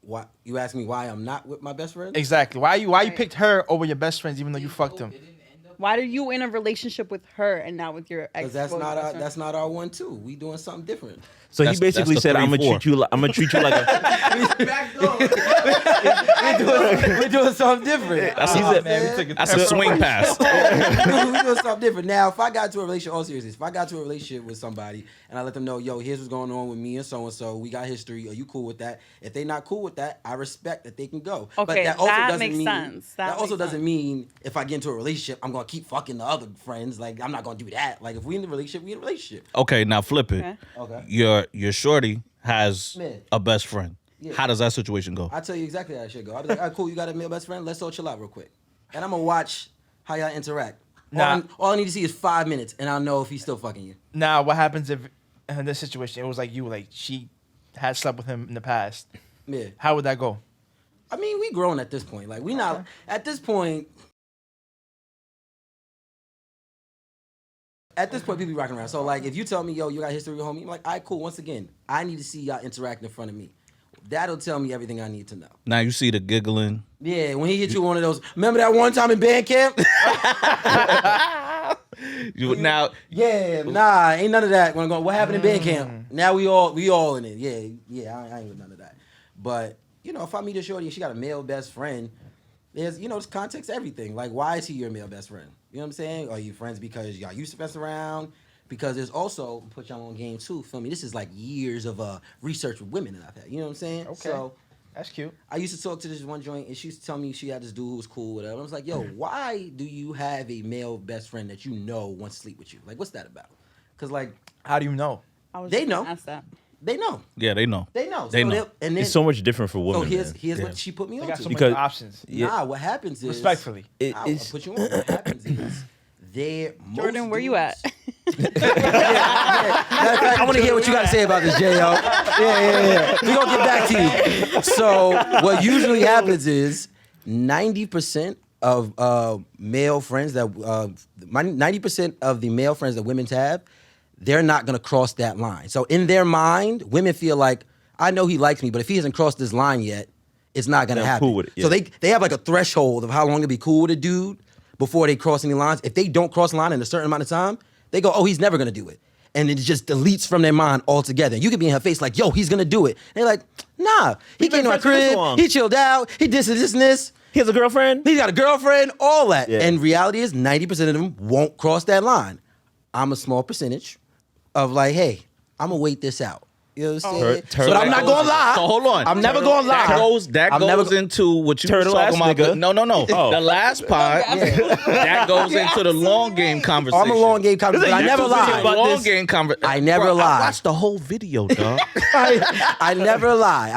Why you ask me why I'm not with my best friend? Exactly. Why you picked her over your best friends even though you fucked them? Why are you in a relationship with her and not with your ex? Because that's not best our friend? that's not our 1-2. We doing something different. So he That's basically the said, "I'm gonna 3-4. treat you. I'm gonna treat you like a." We're doing something different. That's, a, that's a swing pass. we're doing something different. Now, if I got into a relationship, all seriousness, if I got into a relationship with somebody and I let them know, yo, here's what's going on with me and so, we got history. Are you cool with that? If they not cool with that, I respect that they can go. Okay, that also that doesn't makes mean, sense. That That also makes doesn't sense. mean if I get into a relationship, I'm gonna keep fucking the other friends. Like I'm not gonna do that. Like if we in a relationship, we in a relationship. Okay, now flip it. Okay. Your shorty has Man. a best friend. Yeah. How does that situation go? I tell you exactly how it should go. I'll be like, all right, cool, you got a male best friend? Let's all chill out real quick. And I'm gonna watch how y'all interact. Nah. All I need to see is 5 minutes and I'll know if he's still fucking you. Now, what happens if in this situation it was like you, like she had slept with him in the past? Yeah. How would that go? I mean, we grown at this point. Like we not at this point. At this point, people be rocking around. So like, if you tell me, yo, you got history with homie, I'm like, all right, cool. Once again, I need to see y'all interact in front of me. That'll tell me everything I need to know. Now you see the giggling. Yeah, when he hit you one of those. Remember that one time in band camp? Now Yeah, nah, ain't none of that. When I'm going, what happened in band camp? Now we all in it. Yeah, I ain't with none of that. But you know, if I meet a shorty and she got a male best friend, there's this context to everything. Like, why is he your male best friend? You know what I'm saying? Are you friends because y'all used to mess around? Because there's also, put y'all on game too, feel me? This is like years of research with women that I've had. You know what I'm saying? Okay. So That's cute. I used to talk to this one joint, and she used to tell me she had this dude who was cool, whatever. I was like, yo, why do you have a male best friend that you know wants to sleep with you? Like, what's that about? Because, like, How do you know? I was They just gonna know. ask that. they know. Yeah, they know. They know. They know. And then, It's so much different for so women. here's man. what she put me They on got to. so Because- many options. Nah, what happens is Respectfully. I'll It's- put you on. What happens is Jordan, where you at? I want to hear what you got to say about this, J.O. Yeah. We're going to get back to you. So what usually happens is 90% of male friends that 90% of the male friends that women have, they're not going to cross that line. So in their mind, women feel like, I know he likes me, but if he hasn't crossed this line yet, it's not going to They're happen. cool with it, So yeah. they have like a threshold of how long to be cool with a dude before they cross any lines. If they don't cross the line in a certain amount of time, they go, oh, he's never going to do it. And it just deletes from their mind altogether. You could be in her face like, yo, he's going to do it. And they're like, nah, he We've been came to my friends for this crib, long. he chilled out, he did this and this. He has a girlfriend. He's got a girlfriend, all that. Yeah. And reality is 90% of them won't cross that line. I'm a small percentage of like, hey, I'm going to wait this out. You know what I'm saying? Turtle But I'm not ass going to lie. So hold on. I'm never going to lie. That I'm goes never go- into what you were Turtle talking ass about. nigga. No. Oh. The last part, that goes into the long game conversation. I'm a long game conversation. I never lie. Long game conversation. I never lie. I watched the whole video, dog. I never lie.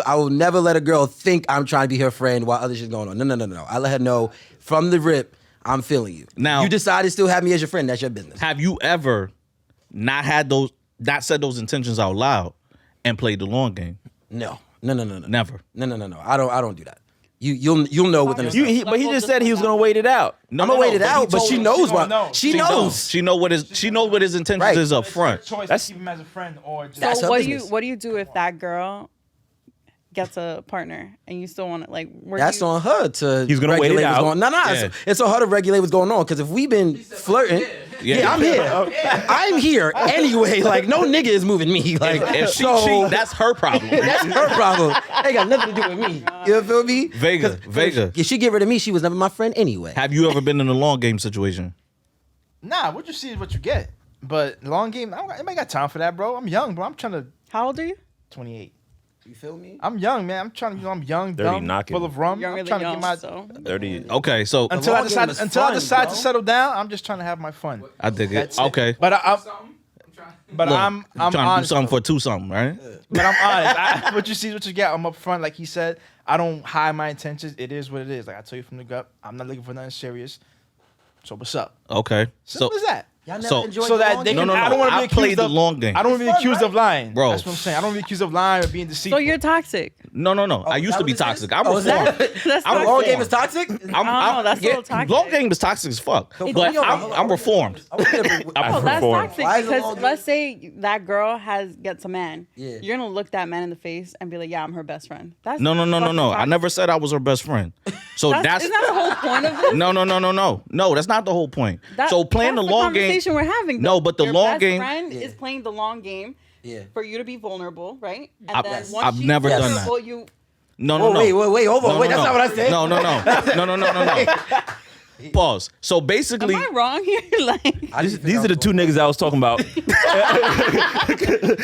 I will never let a girl think I'm trying to be her friend while other shit's going on. No. I let her know from the rip, I'm feeling you. Now- you decide to still have me as your friend, that's your business. Have you ever not said those intentions out loud and played the long game? No. Never. No. I don't do that. You'll know within a second. But he just said he was gonna wait it out. No, I'm gonna wait it out, but she knows gonna what know. she knows. She know what his intentions Right. is up front. Choice That's- to keep him as a friend or just. That's So her what business. do you do if that girl gets a partner and you still want to like? Where That's do you, on her to He's gonna wait regulate it what's out. going on. No, Yeah. it's on her to regulate what's going on. Because if we've been flirting, yeah, I'm here. I'm here anyway. Like no nigga is moving me. Like If she so, cheat, that's her problem. that's her problem. Ain't got nothing to do with me. You feel me? Vega. If she get rid of me, she was never my friend anyway. Have you ever been in a long game situation? Nah, what you see is what you get. But long game, I ain't got time for that, bro. I'm young, bro. I'm trying to. how old are you? 28. You feel me? I'm young, man. I'm trying to. I'm young, 30 dumb, knocking. full of rum. Younger I'm than trying to young, get my. so 30. Okay, so Until I long game decide, is until I fun, decide bro. to settle down, I'm just trying to have my fun. I dig it. That's it. Okay. But I'm Look, I'm trying to do honest. something for two something, right? But I'm honest. What you see is what you get. I'm up front, like he said. I don't hide my intentions. It is what it is. Like I tell you from the gut, I'm not looking for nothing serious. So what's up? Okay. Simple as that. Y'all never So- enjoyed So the that long they game? can. No. I don't want to I be played accused the of long game. I don't want to be accused of lying, Bro. That's what I'm saying. I don't want to be accused of lying or being deceitful. So you're toxic. No. I used that to be what this toxic. is? I'm Oh, is reformed. that- That's I'm The long toxic. game is toxic? That's a little toxic. Long game is toxic as fuck. So, But yo, I'm reformed. I wanna get a- I'm Oh, that's reformed. toxic Why is it because long let's say that girl gets a man. Yeah. You're gonna look that man in the face and be like, "Yeah, I'm her best friend." That's No. fucking I toxic. never said I was her best friend. So that's isn't that the whole point of this? No, that's not the whole point. So playing that's the long game. conversation we're having. No, though. but the Your long best game- friend Yeah. is playing the long game Yeah. for you to be vulnerable, right? And I've- then yes. once I've she's never done vulnerable, that. You No. Wait, hold on. Wait, that's not what I said. No. Pause. So basically, am I wrong here? Like, These are the two niggas I was talking about.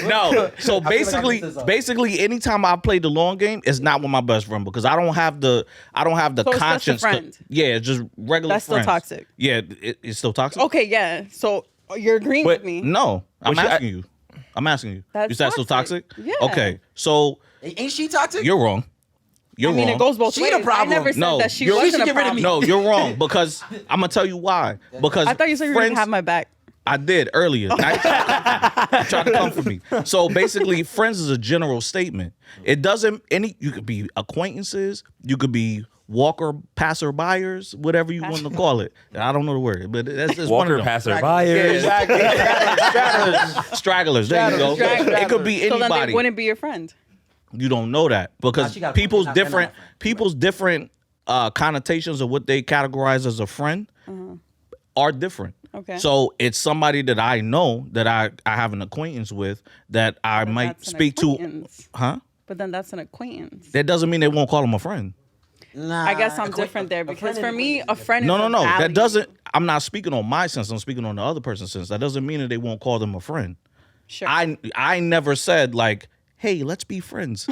no. So like I basically, messed this up. basically, anytime I play the long game, it's not with my best friend because I don't have the So it's just a conscience. friend. Yeah, it's just regular. That's still friends. toxic. Yeah, it's still toxic. okay, yeah. So you're agreeing Wait, with me? No, I'm Well, she- asking you. I'm asking you. That's Is that still toxic? toxic. Yeah. Okay, so Ain't she toxic? you're wrong. You're I mean, wrong. it goes both She ways. the problem. I never said No, that she you're- She wasn't should a get rid of me. problem. No, you're wrong because I'm gonna tell you why. Because I thought you said you were gonna friends- have my back. I did earlier. I tried to come for me. So basically, friends is a general statement. It doesn't you could be acquaintances, you could be passerbyers, whatever you want to call it. I don't know the word, but that's one Walker of them. passerbyers. Stragglers. There you go. Stragglers. It could be So then they anybody. wouldn't be your friend. You don't know that Nah, because she got a point. people's They're not different my friend. people's different connotations of what they categorize as a friend are different. Okay. So it's somebody that I know that I have an acquaintance with that I might That's an speak to. acquaintance. Huh? But then that's an acquaintance. That doesn't mean they won't call him a friend. Nah, I guess I'm a different there friend because and for me, a friend No, is no, a no. That value. doesn't. I'm not speaking on my sense. I'm speaking on the other person's sense. That doesn't mean that they won't call them a friend. Sure. I never said like, hey, let's be friends.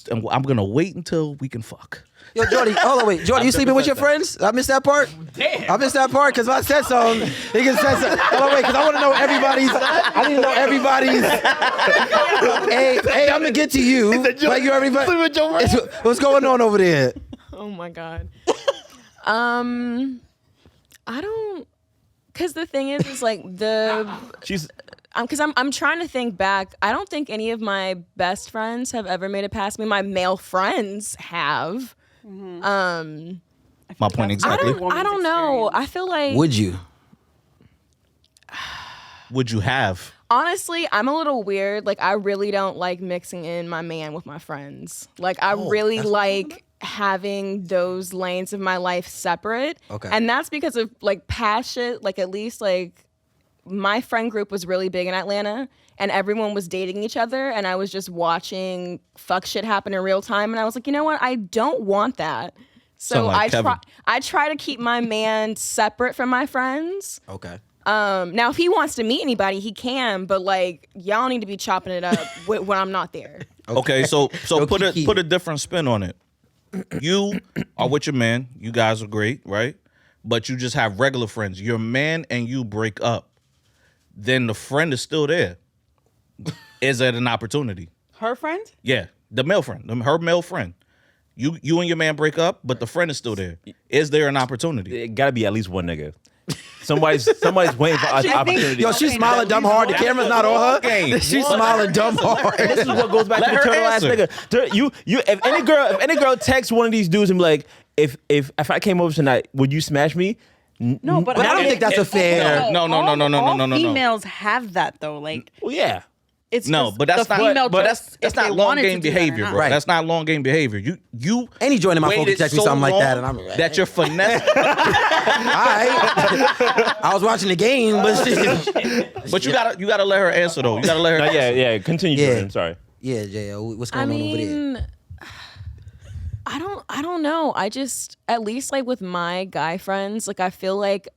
I'm gonna wait until we can fuck. Yo, Jordy, hold on, wait. Jordy, you sleeping with your friends? I missed that part? Damn. I missed that part because if I said something, he can say something. Hold on, wait, because I want to know everybody's. I need to know everybody's. hey, I'm going to get to you. Like you everybody. What's going on over there? Oh my god. I don't. Because the thing is like She's because I'm trying to think back. I don't think any of my best friends have ever made it past me. My male friends have. My point exactly. I don't know. I feel like Would you? Would you have? honestly, I'm a little weird. Like I really don't like mixing in my man with my friends. Like I really like having those lanes of my life separate. Okay. And that's because of like past shit. Like at least like my friend group was really big in Atlanta and everyone was dating each other and I was just watching fuck shit happen in real time and I was like, you know what? I don't want that. So Sound like Kevin. I try to keep my man separate from my friends. Okay. Now if he wants to meet anybody, he can, but like y'all need to be chopping it up when I'm not there. Okay, so Yo, put Kiki. a different spin on it. You are with your man. You guys are great, right? But you just have regular friends. Your man and you break up. Then the friend is still there. Is it an opportunity? Her friend? Yeah, the male friend, her male friend. You and your man break up, but the friend is still there. Is there an opportunity? it got to be at least one nigga. Somebody's waiting for an opportunity. Yo, she's smiling dumb hard. The camera's not on her. Game. She's smiling dumb hard. This is what goes back Let to the her turtle ass answer. nigga. If any girl texts one of these dudes and be like, if I came over tonight, would you smash me? No, but But I don't think that's a fair. No. All females have that though. Like Well, yeah. it's No, just but that's the not. female But choice that's if they not long wanted to game do that or behavior, not. bro. Right. That's not long game behavior. You. Any joint in my phone can waited text me so something like that, long and I'm that you're finessing. all right. I was watching the game, but shit. But you gotta let her answer though. You gotta let her. No, answer. yeah. Continue, Yeah. Jordan. Sorry. Yeah, JL, what's I going on over there? mean, I don't know. I just at least like with my guy friends, like I feel like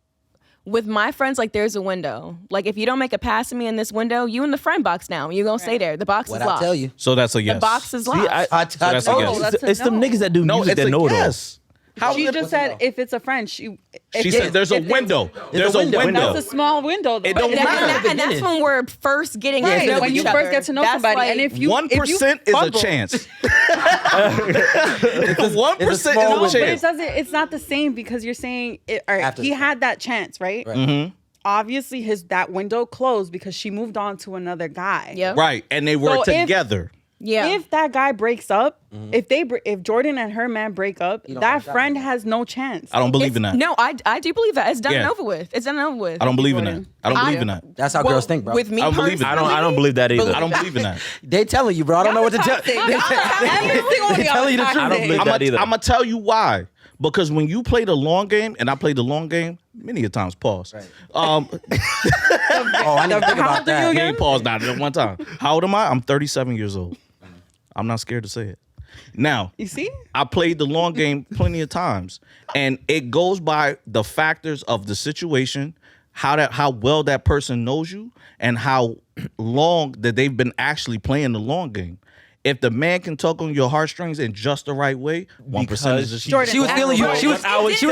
with my friends, like there's a window. Like if you don't make a pass to me in this window, you in the friend box now. You're gonna stay there. The box What is I locked. tell you? So that's a yes. The box is locked. that's a yes. that's a It's them no. niggas that do No, music it's that a know it all. yes. How She is it- just said if it's a friend, She if said there's a if it's- window. There's a window. window. That's a small window. Though. It don't And, matter. and that's when we're first getting Right, to know when each you other. first get to know That's somebody, like, and if you 1% is a fumble- chance. 1% is small a window. But it chance. doesn't. It's not the same because you're saying it. All right, After he the had that chance, right? Right. Obviously, that window closed because she moved on to another guy. yeah, Right, and they were So if- together. yeah. If that guy breaks up, if Jordan and her man break up, don't that want that friend man. has no chance. I don't believe in that. No, I do believe that. It's done and Yeah. over with. It's done and over with. I don't believe in that. Jordan. I don't believe in that. That's how Well, girls think, bro. With me I don't believe it. personally, I don't believe that either. I don't believe in that. They telling you, bro. I don't know what to tell. toxic. They Every telling you the single truth. I don't believe I'm that either. gonna tell you why. Because when you play the long game, and I played the long game many a times, pause. Oh, I didn't think How about old are you that. You again? ain't paused not at one time. How old am I? I'm 37 years old. I'm not scared to say it. Now, You see? I played the long game plenty of times, and it goes by the factors of the situation, how well that person knows you, and how long that they've been actually playing the long game. If the man can tug on your heartstrings in just the right way, 1% is a cheat. Jordan, She was feeling you. She was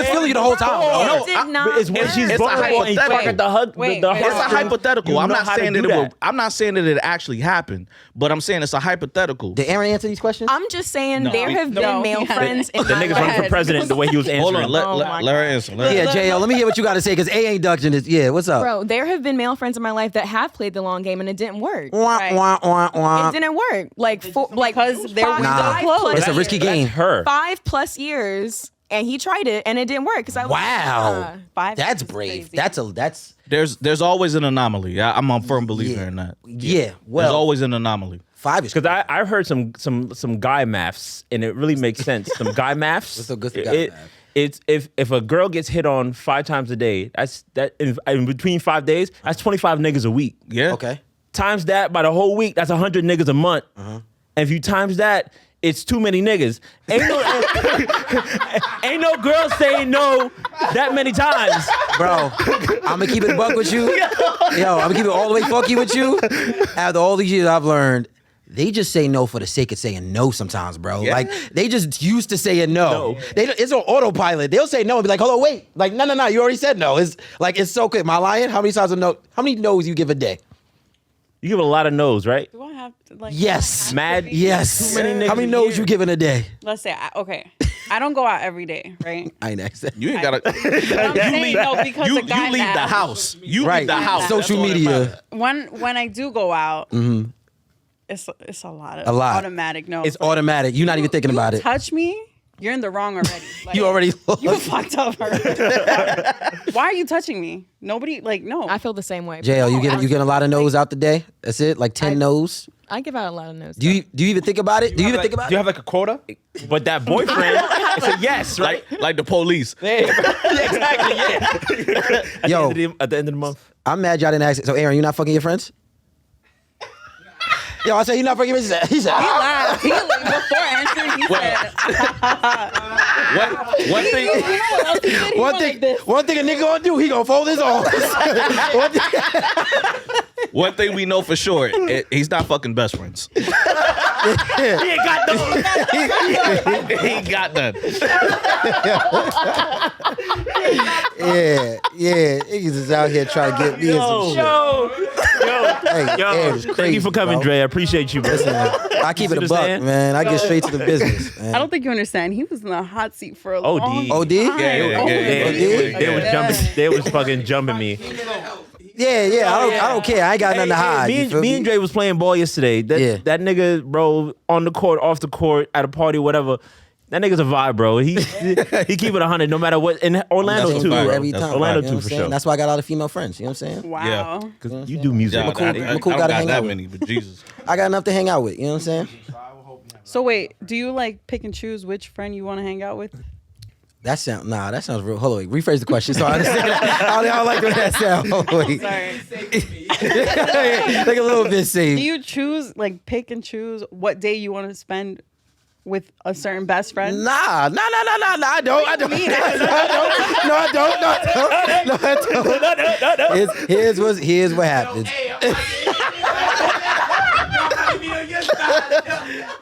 feeling you the whole time. It bro. did not But it's when work. she's It's a vulnerable and you hypothetical. fuck at the hug. Wait, the wait, It's a heartstrings, hypothetical. you I'm know not how to saying do that that. I'm not saying that it actually happened, but I'm saying it's a hypothetical. Did Aaron answer these questions? I'm just saying No. there have No, been male he friends in The my niggas running for life. president the way he was answering. Hold on, Oh my let her answer. Let her Yeah, answer. JL, let me hear what you got to say because A ain't ducking this. Yeah, what's up? Bro, there have been male friends in my life that have played the long game and it didn't work. Wah, wah, wah, wah. It didn't work. Like Because their five- window five closed. plus It's a risky years. game. her. 5+ years, and he tried it and it didn't work. Cause I was Wow. 5 That's is brave. crazy. That's There's always an anomaly. I'm a firm believer Yeah. in that. yeah. There's Well, always an anomaly. 5 is Because I've heard some guy maths, and it really makes sense. Some guy maths. What's so good for guy it- math? It's if a girl gets hit on 5 times a day, that's that in between 5 days, that's 25 niggas a week. Yeah. okay. Times that by the whole week, that's 100 niggas a month. And if you times that, it's too many niggas. Ain't no girl saying no that many times. Bro, I'm gonna keep it a buck with you. Yo, I'm gonna keep it all the way funky with you. After all these years, I've learned they just say no for the sake of saying no sometimes, bro. Yeah. Like, they just used to saying no. No. It's on autopilot. They'll say no and be like, hold on, wait. Like, no, you already said no. It's like, it's so quick. Am I lying? How many times a no? How many no's you give a day? You give a lot of no's, right? Do I have to like? Yes. Mad. Yes. Too many niggas How many a no's year. you give in a day? Let's say okay. I don't go out every day, right? I ain't asked that. You ain't gotta. But I'm saying no because You the guy leave the that- house. You Right. leave the house. Social That's all that media. matters. When I do go out, it's a lot of A lot. automatic no. It's automatic. You're not even thinking about it. Touch me, you're in the wrong already. Like, You already you fucked up already. Why are you touching me? Nobody like no. I feel the same way. JL, you get a lot of no's out the day? That's it? Like 10 no's? I give out a lot of no's. Do you even think about it? Do you even think about Do you it? have like a quota? But that boyfriend, it's a yes, right? Like the police. Exactly. Yeah. Yo, At the end of the month. I'm mad y'all didn't ask it. So, Aaron, you not fucking your friends? Yo, I said, you not fucking your friends? He said, He laughed. He before answering, he said, One thing. "You know what else he did? He went like this." one thing a nigga gonna do, he gonna fold his arms. One thing we know for sure, he's not fucking best friends. He ain't got those. He ain't got none. Yeah. Niggas is out here trying to get me in some shit. Hey, Aaron's crazy, Thank you for coming, bro. Dre. I appreciate you, bro. I keep it a You buck, understand? man. I get straight to the business, man. I don't think you understand. He was in the hot seat for a OD. long OD? time. They was jumping. They was fucking jumping me. Yeah. I don't care. I ain't got nothing to hide. Me you feel me and Dre was playing ball yesterday. That nigga, bro, on the court, off the court, at a party, whatever. That nigga's a vibe, bro. He keep it 100 no matter what. And Orlando That's too, what bro. every That's time. Orlando you know too what for I'm saying? sure. That's why I got a lot of female friends. You know what I'm saying? Wow. Because you do music. Yeah, cool- I I'm don't cool guy to got hang that out with. many, but Jesus. I got enough to hang out with. You know what I'm saying? So wait, do you like pick and choose which friend you want to hang out with? That sounds real. Hold on, wait, rephrase the question. So I understand. I don't like the way that sound. Hold on, wait. Sorry. Like a little bit Do safe. you choose like pick and choose what day you want to spend with a certain best friend? Nah. I don't. I don't. Here's what happens.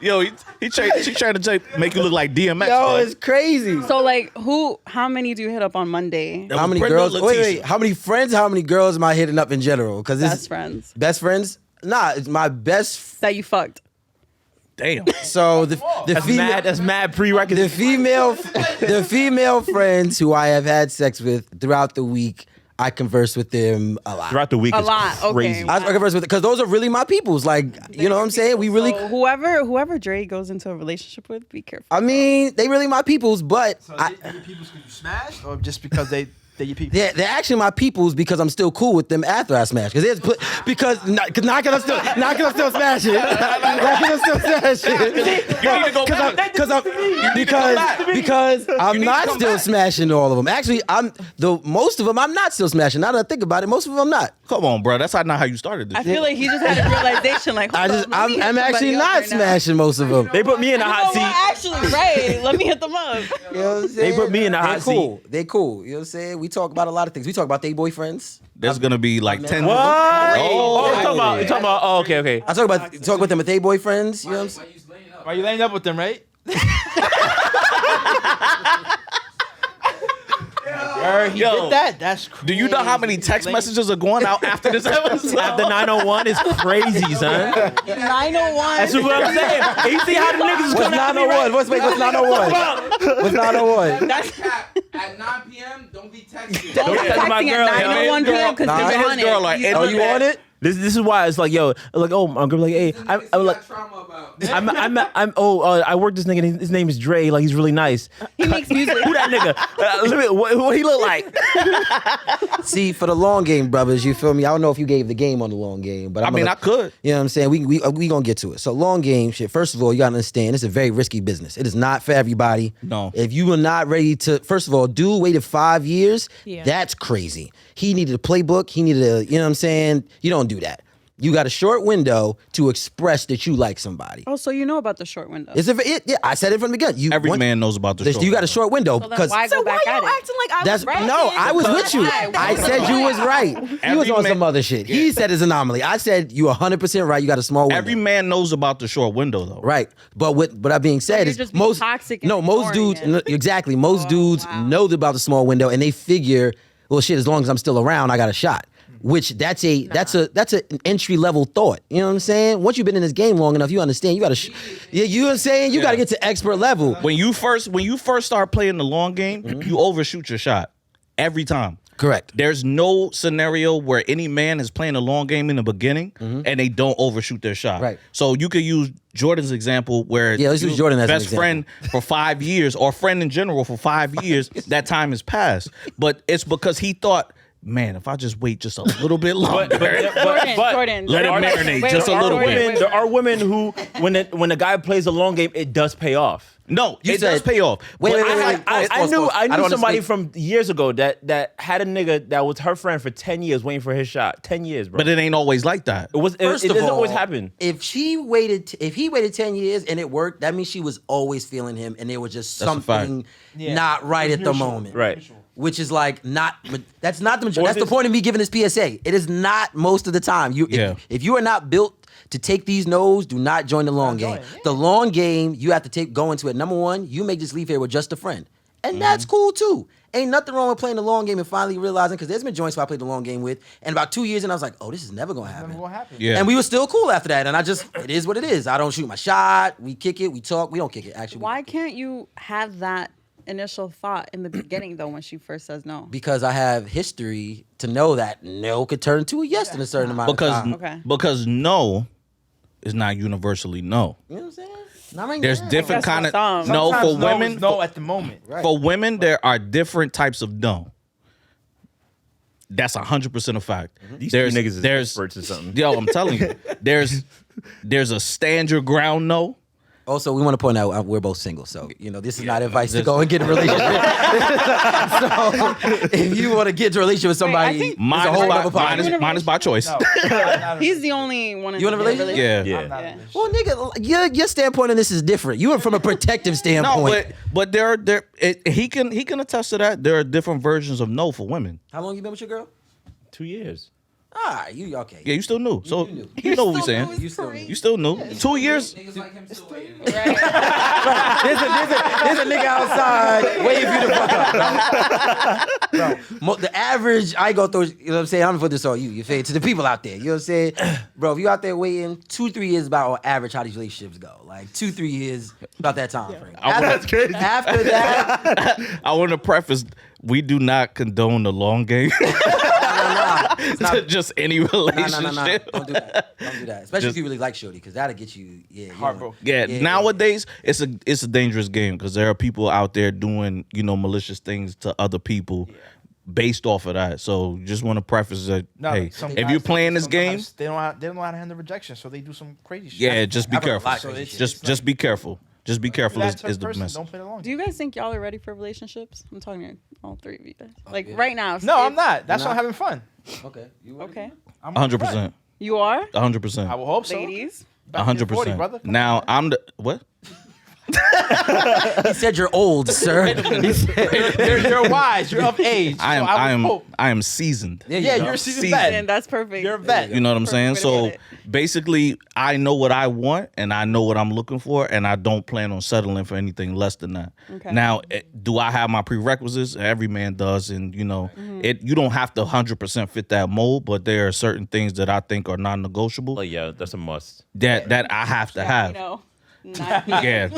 Yo, he trying to make you look like DMX. Yo, man. it's crazy. So like how many do you hit up on Monday? How many Brenda girls? Leticia. Wait. How many friends? How many girls am I hitting up in general? Because Best friends Best friends? Nah, it's my best. that you fucked. Damn. So the female. That's mad prerequisite. The female friends who I have had sex with throughout the week, I converse with them a lot. Throughout the week A is lot, okay. crazy. I converse with because those are really my peoples. Like, you know what I'm saying? We really. So whoever Dre goes into a relationship with, be careful. I mean, they really my peoples, but They your peoples because you smashed, or just because they're your people? they're actually my peoples because I'm still cool with them after I smash. Because not because I'm still smashing. Not because I'm still smashing. You need to go back. Because I'm not still smashing all of them. Actually, most of them I'm not still smashing. Now that I think about it, most of them I'm not. Come on, bro. That's not how you started this. I feel like he just had a realization. Like, hold on, let me hit I'm actually somebody up not right now. smashing most of them. They put me in the You know hot what? seat. Actually, right. Let me hit them up. You know what I'm saying? They put me in the hot They're cool. They cool. You know what I'm saying? We talk about a lot of things. We talk about their boyfriends. There's gonna be like 10. What? Oh, you talking about? Oh, okay. I talk about them with their boyfriends. You know what I'm saying? Why you laying up with them, right? He Yo, did that. That's crazy. Do you know how many text messages are going out after this episode? After 901 is crazy, son. 901. That's what I'm saying. And you see how the niggas is What's coming at me, 901? right? What's 901? What's 901? At 9 p.m., don't be texting. Don't be text my texting girl, at yo. 901 p.m. because Nah. they're His on girl it. like, He's Oh, on you it. on it? This is why it's like, yo, like, oh, my girl, like, hey, I'm like, I work this nigga. And his name is Dre. Like, he's really nice. He makes music. Who that nigga? Let me, what he look like? See, for the long game, brothers, you feel me? I don't know if you gave the game on the long game, but I mean, I could. You know what I'm saying? We gonna get to it. So long game shit. First of all, you gotta understand, it's a very risky business. It is not for everybody. No. If you are not ready to, first of all, dude waited 5 years. Yeah. That's crazy. He needed a playbook. He needed a, you know what I'm saying? You don't do that. You got a short window to express that you like somebody. Oh, so you know about the short window. Yeah, I said it from the beginning. Every man knows about the short You got a window. short window So then because why So go why back at you it? acting like I that's was right? no. I was with you. I said you was right. He was on man- some other shit. He said it's anomaly. I said you 100% right. You got a small window. Every man knows about the short window though. Right, but with that being said, you're is just being most toxic and most ignoring dudes it. exactly most dudes know about the small window and they figure, well, shit, as long as I'm still around, I got a shot. Which that's an entry level thought. You know what I'm saying? Once you've been in this game long enough, you understand. You got to, you know what I'm saying? You got to get to expert level. When you first start playing the long game, you overshoot your shot every time. Correct. There's no scenario where any man is playing a long game in the beginning and they don't overshoot their shot. Right. So you could use Jordan's example where let's use Jordan as an best friend for 5 years or friend in general for 5 years, that time has passed. But it's because he thought, man, if I just wait just a little bit longer. Jordan, Let it marinate just a little bit. There are women who, when the guy plays a long game, it does pay off. No, You it does said- pay off. Wait, But wait, wait, wait. I knew I don't somebody understand. from years ago that had a nigga that was her friend for 10 years waiting for his shot. 10 years, bro. But it ain't always like that. it First of doesn't all, always happen. If he waited 10 years and it worked, that means she was always feeling him, and there was just That's a fact. something not right at the moment. Right. Which is like that's not the majority. Or That's the this- point of me giving this PSA. It is not most of the time. Yeah. If you are not built to take these no's, do not join the long game. The long game, you have to go into it. Number one, you may just leave here with just a friend. And that's cool too. Ain't nothing wrong with playing the long game and finally realizing, because there's been joints where I played the long game with, and about 2 years and I was like, oh, this is never gonna happen. Yeah. And we were still cool after that. And it is what it is. I don't shoot my shot. We kick it. We talk. We don't kick it, actually. Why can't you have that initial thought in the beginning though when she first says no? Because I have history to know that no could turn to a yes in a certain amount of time. Okay. Because no is not universally no. You know what I'm saying? Not right There's now. different That's kind of some. no for Sometimes women. is no at the moment. For women, there are different types of no. That's 100% a fact. These three niggas is experts or something. Yo, I'm telling you, there's a stand your ground no. Also, we want to point out we're both single, so this is not advice to go and get a relationship. So, if you want to get into a relationship with somebody, think- it's a whole other podcast. Mine is by choice. No. He's the only one in You in a relationship? Yeah. Yeah. Well, nigga, your standpoint on this is different. You are from a protective No, standpoint. but he can attest to that. There are different versions of no for women. How long you been with your girl? 2 years. Ah, you okay? Yeah, you still new. So You you know what we're saying. You still new. You still new. 2 years. There's a nigga outside waiting for you to fuck up, bro. The average, I go through, you know what I'm saying? I'm gonna put this on you. You feel it? To the people out there, you know what I'm saying? Bro, if you out there waiting 2-3 years about on average how these relationships go. Like 2-3 years, about that time frame. That's crazy. After that, I want to preface: we do not condone the long game. it's not, Just any nah. relationship. Don't do that. Don't do that. Especially if Just- you really like Shorty, because that'll get you, Heartbroken. Yeah, nowadays it's a dangerous game because there are people out there doing malicious things to other people based off of that. So just want to preface that. No, hey, some if guys- you're playing this some game, guys, they don't know how to handle rejection, so they do some crazy shit. yeah, just be I've heard a careful. lot of crazy shit. Just be careful. Just be careful That is type of the person, message. don't play the long Do game. you guys think y'all are ready for relationships? I'm talking to all three of you guys. Like yeah. right now. No, if- I'm not. That's why I'm not? having fun. Okay. You Okay. I'm 100%. You are? 100%. I will hope so. Ladies? Back to your 40, 100%. brother. Come Now on, man. I'm the what? He said you're old, sir. He said, you're wise. You're of age. I am seasoned. There you Yeah, go. you're a seasoned Seasoned. vet. And that's perfect. You're a vet. You know what I'm saying? Perfect way to So put it. basically, I know what I want and I know what I'm looking for, and I don't plan on settling for anything less than that. Okay. Now, do I have my prerequisites? Every man does, and you don't have to 100% fit that mold, but there are certain things that I think are non-negotiable Like, yeah, that's a must. that I have to have. You know. Yeah,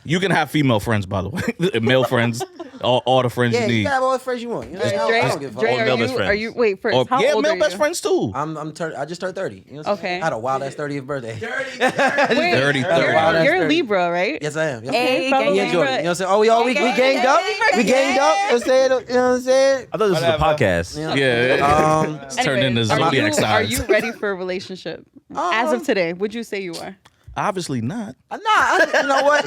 you can have female friends, by the way, male friends, all the friends Yeah, you you need. can have all the friends you want. You know, Dre, I don't give a fuck. Dre, All male best are you, wait, first, Or, how yeah, old male are best you? friends too. I just turned 30. You know what I'm saying? Okay. I had a wild ass 30th birthday. Wait, 30. You're a 30. Libra, right? Yes, I am. Yep. Hey, fellow Me gang, and gang. Jordan. You know what I'm saying? Oh, we ganged up. We ganged up. You know what I'm saying? You know what I'm saying? I thought this was a Whatever. podcast. You know? Yeah, it's turned Anyways, into zodiac Are signs. you ready for a relationship? As of today, would you say you are? Obviously not. You know what?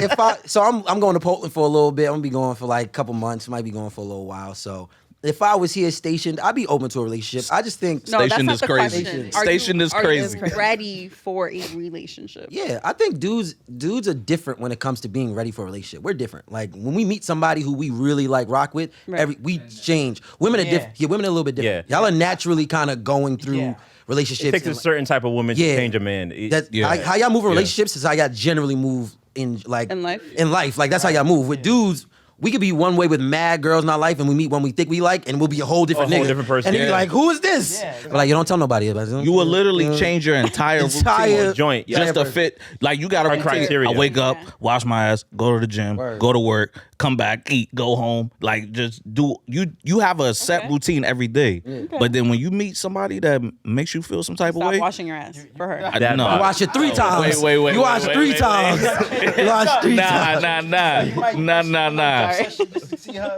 I'm going to Portland for a little bit. I'm gonna be going for like a couple months. Might be going for a little while. So if I was here stationed, I'd be open to a relationship. I just think, No, that's Station not is the crazy. question. Station is crazy. Are you ready for a relationship? yeah, I think dudes are different when it comes to being ready for a relationship. We're different. Like when we meet somebody who we really like rock with, Right. we change. Women are different. Yeah, women are a little bit different. Yeah. Y'all are naturally kind of going through Yeah. relationships. It takes a and, certain type of woman to Yeah. change a man. how y'all move in Yeah. relationships is how y'all generally move in like In life? In life, like that's how y'all move. With dudes, we could be one way with mad girls in our life, and we meet one we think we like, and we'll be a whole different A whole nigga. different person. And then be Yeah. like, "Who is this?" Yeah, But like, you don't tell nobody about it. You will literally change your entire routine joint, yeah. just to fit. Like you got a criteria. I wake up, Yeah. wash my ass, go to the gym, Word. go to work, come back, eat, go home. Like just do you have a set Okay. routine every day. But then when you meet somebody that makes you feel some type of Stop way, washing your ass for her. I, That no. part. You watch it 3 times. wait, You watch it 3 times. You watch 3 times. Nah.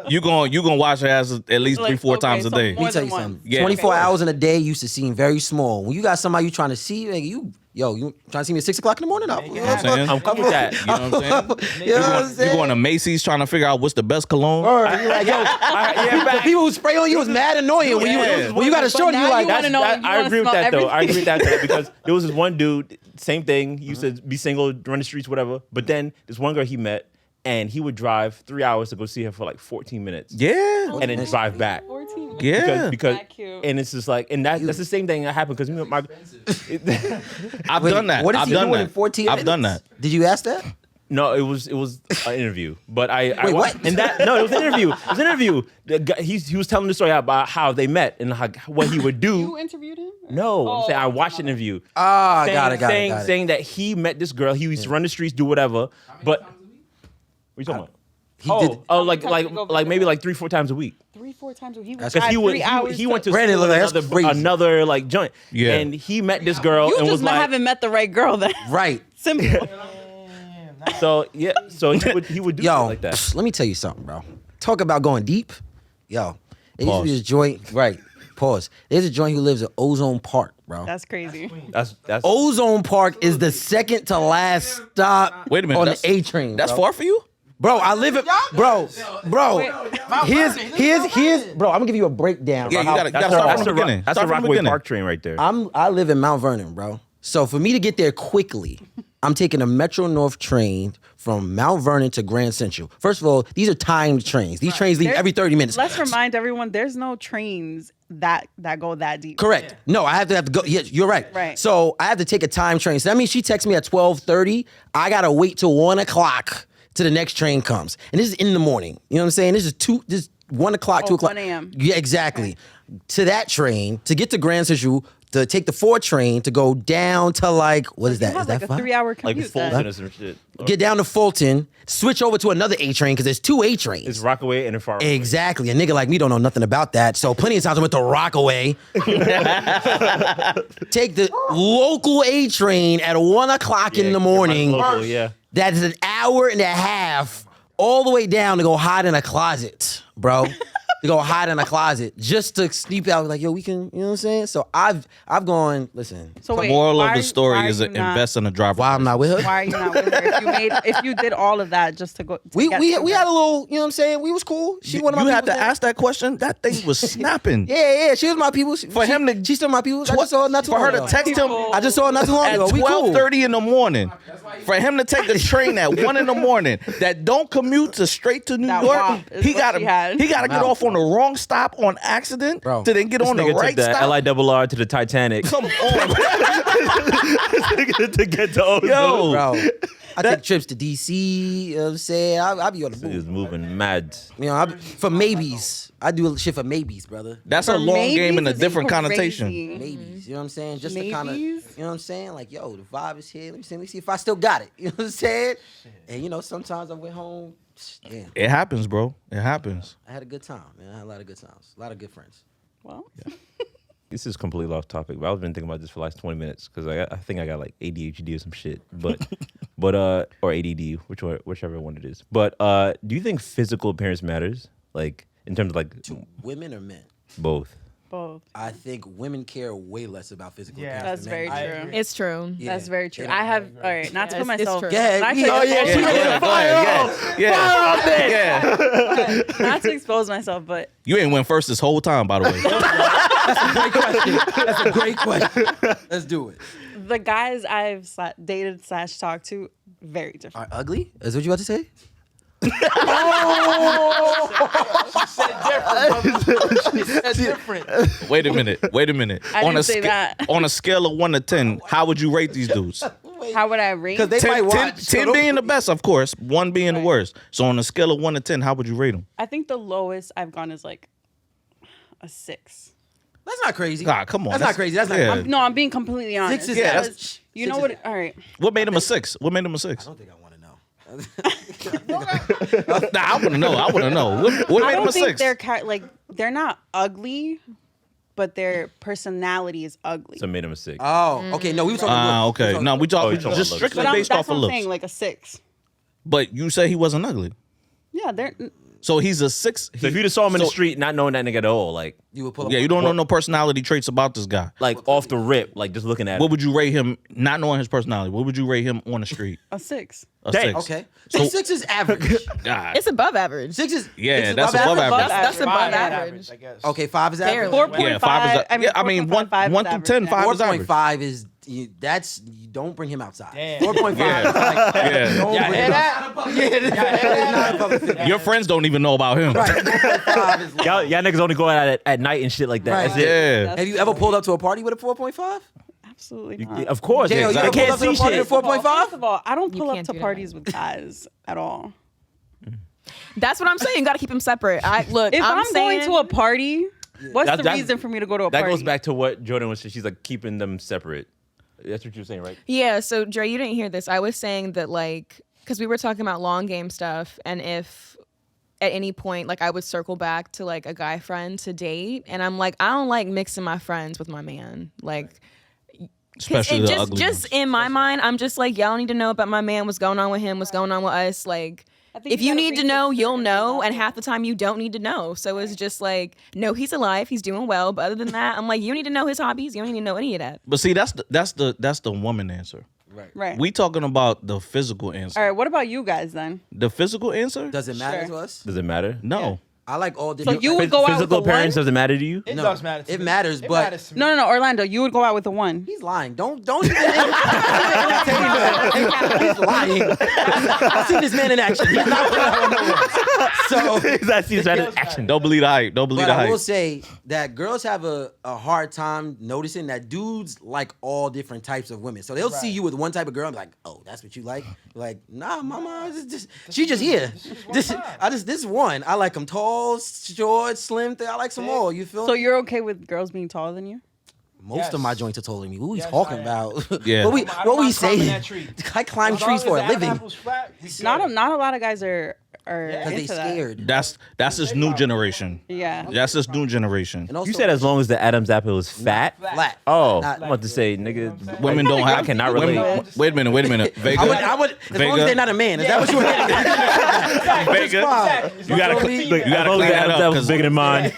You gonna wash your ass at least Like, 3-4 okay, times a so day. Let me more tell than you once. something. Yeah. 24 Okay. hours in a day used to seem very small. When you got somebody you trying to see, like, you trying to see me at 6 o'clock in the morning? You know what I'm saying? I'm cool with that. You know what I'm saying? You know what I'm You saying? going to Macy's trying to figure out what's the best cologne? Word. You like, yo, the people who spray on you is mad annoying. Yeah. When you got a shorty, now you like, you wanna know- you I wanna agree with smell that though. I everything. agree with that because there was this one dude, same thing. He used to be single, run the streets, whatever. But then this one girl he met, and he would drive 3 hours to go see her for like 14 minutes, Yeah. and then drive back. 14. Yeah. Because That cute. and it's just like, and that's the same thing that happened because my I've Wait, done that. What is I've he done doing that. in 14 I've done that. minutes? Did you ask that? No, it was an interview, but I Wait, watched, what? and that no, it was an interview. It was an interview. The guy, he was telling the story about how they met and how, what he would do. You interviewed him? No, I'm Oh, saying I watched an interview. Ah, saying, got it. saying that he met this girl. He used to run the streets, do whatever. But what you talking about? He Oh, did. oh, How many times did you go like maybe visit? like 3-4 times a week. 3-4 times a week. He That's was Because he would 3 hours. he went to Brandon, school look, in that's crazy. another like joint. Yeah. And he met this girl You and was just like, haven't met the right girl then. Right. Simple. so yeah, so he would do Yo, shit like that. let me tell you something, bro. Talk about going deep. Yo, there used to be Pause. this joint. Right. Pause. There's a joint who lives at Ozone Park, bro. That's crazy. That's Ozone Park is the second to last stop Wait a minute. on that's- the A train. That's bro. far for you? Bro, I live at bro. Here's bro. I'm gonna give you a breakdown. Yeah, of you how- gotta that's start that's from the beginning. that's Start the from the Rockaway beginning. Park train right there. I live in Mount Vernon, bro. So for me to get there quickly, I'm taking a Metro North train from Mount Vernon to Grand Central. First of all, these are timed trains. These trains leave There- every 30 minutes. Let's remind everyone there's no trains that go that deep. Correct. No, I have to go. Yeah, you're right. Right. So I have to take a time train. So that means she texts me at 12:30. I gotta wait till 1:00 till the next train comes, and this is in the morning. You know what I'm saying? This is 1:00, 2:00. 1 a.m. Yeah, exactly. To that train to get to Grand Central, to take the 4 train to go down to like what is You that? have Is like that a far? 3-hour like commute. Fulton then. or some shit. Get down to Fulton, switch over to another A train because there's 2 A trains. It's Rockaway and a far. Exactly. A nigga like me don't know nothing about that. So plenty of times I went to Rockaway. Take the local A train at 1:00 in the morning. Local, yeah. That is an hour and a half all the way down to go hide in a closet, bro. To go hide in a closet just to sleep out. Like, yo, we can, you know what I'm saying? So I've gone, listen, So The wait, moral why of the are- story why is are you not- invest in a driver. why I'm not with her? Why are you not with her? If you did all of that just to go, to We get we to we her? had a little, you know what I'm saying? We was cool. She one of my You had to people. ask that question. That thing was snapping. Yeah, she was my people. For him to- she's still my people. I just saw her not too For long her to ago. text him I just saw her not too long at ago. We cool. 12:30 in the morning. For him to take a train at 1 in the morning that don't commute to straight to New That York, wop is he what got she had. to get Wow. off on the wrong stop on accident Bro. to then get This on the nigga right took the stop. LIRR to the Titanic Come on, to get to Ozone. yo. Bro, I take trips to DC. You know what I'm saying? I be on the He was move. moving mad. You know, for maybes. I do shit for maybes, brother. That's a For long game in a maybes is different crazy. connotation. Maybes. You know what I'm saying? Just to kind of, you Maybes? know what I'm saying? Like, yo, the vibe is here. Let me see if I still got it. You know what I'm saying? And you know, sometimes I went home. Damn, It happens, bro. It happens. I had a good time, man. I had a lot of good times. A lot of good friends. Well, This is completely off topic, but I've been thinking about this for the last 20 minutes because I think I got like ADHD or some shit, but or ADD, whichever one it is. But do you think physical appearance matters, like in terms of like Women or men? both? Both. I think women care way less about physical Yeah. appearance. That's than very men do. true. It's true. Yeah. That's very true. Yeah. I have. All right, not to Yeah, put it's myself. true. Go ahead. Not to, Yeah. Go ahead. Yeah. not to expose myself, but You ain't went first this whole time, by the way. Great question. That's a great question. Let's do it. the guys I've dated / talked to, very different. Are ugly? Is what you about to say? different. Wait a minute. I didn't say that. On a scale of 1 to 10, how would you rate these dudes? How would I rate? Because they 10, might 10 watch. 10 being the best, of course. 1 being the Right. worst. So on a scale of 1 to 10, how would you rate them? I think the lowest I've gone is like a 6. That's not crazy. God, come on. That's not crazy. That's not. yeah. I'm- No, I'm being completely honest. 6 is Yeah, that's- Because you know 6 what? is- All right. What made him a 6? What made him a 6? I don't think I want to know. Nah, I want to know. What I made him don't a think 6? they're not ugly, but their personality is ugly. So made him a 6. Oh, okay. No, we were talking. looks. Okay. No, we Oh, talk you're talking just about strictly But based that's off of what I'm looks. saying, like a 6. But you say he wasn't ugly. Yeah, they're So he's a 6. So if you just saw him in the so- street, not knowing that nigga at all, like You would pull up. Yeah, you don't know no personality traits about this guy. off the rip, like just looking at What him. would you rate him, not knowing his personality? What would you rate him on the street? a 6. A Damn. 6. Okay. So- 6 is average. God. It's above average. 6 is. Yeah, 6 is that's above above average. That's above Five is average. I guess. Okay, 5 is average. Barely. 4.5. Yeah, 5 is. I mean, 4.5 1 is through 10, average, 5 is average. 4.5 is that's you don't bring him outside. Damn. 4.5 Yeah. is like Yeah. don't Yeah, bring hear him that? outside. Yeah, that is not a public figure. Your friends don't even know about him. Right. 4.5 is Y'all niggas only go out at night and shit like that. Right. That's it. Yeah. Have you ever pulled up to a party with a 4.5? Absolutely You- not. Of course. Jail, you I ever pulled can't up to a see party shit. with 4.5? First of all, I don't You pull up can't to do that. parties with guys at all. That's what I'm saying. You got to keep them separate. Look. If I'm going saying, to a party, what's the That- reason for me to go to a That party? goes back to what Jordan was saying. She's like keeping them separate. That's what you were saying, right? Yeah, so Dre, you didn't hear this. I was saying that because we were talking about long game stuff, and if at any point I would circle back to a guy friend to date, and I'm like, I don't like mixing my friends with my man, Especially it the ugly just ones. in my mind, I'm just like, y'all need to know about my man, what's going on with him, what's going on with us, think if you you gotta need to reach a know, you'll certain know, and level. half the time you don't need to know. So it's just no, he's alive, he's doing well, but other than that, I'm like, you need to know his hobbies, you don't need to know any of that. But see, that's the woman answer. Right. We talking about the physical answer. all right. What about you guys then? The physical answer? Does it matter Sure. to us? Does it matter? No. I like all So different. you would go out with Physical the appearance one? doesn't matter to you? It No, does matter. To it me. matters, It but- matters to me. No, Orlando. You would go out with the one. He's lying. Don't even. He's lying. I've seen this man in action. He's not lying nowhere. So, That's that action. Don't believe the hype. Don't believe but the I will hype. say that girls have a hard time noticing that dudes like all different types of women. So they'll see you with one type of girl and be like, "Oh, that's what you like." You're like, "Nah, mama, she just here. This one. I like them tall, short, slim. I like some all. You feel? So you're okay with girls being taller than you? Most of Yes. my joints are taller than me. What we Yes, talking I am. about? Yeah. What we I don't mind climbing say? that tree. I climb As long trees as for a the living apple's flat, we Not good. a lot of guys are Yeah. because they into that. scared. That's this new generation. Yeah. That's this new generation. And also, You said as long as the Adam's apple is fat. flat. Oh, Not- I'm about to say, nigga. Women don't have. I cannot relate. Women, wait a minute. Vega. I would, as long Vega. as they're not a man. Is that what you were getting at? Vega. Fine. You gotta, feel me? you gotta As long clean as the that Adam's up apple's because bigger than mine.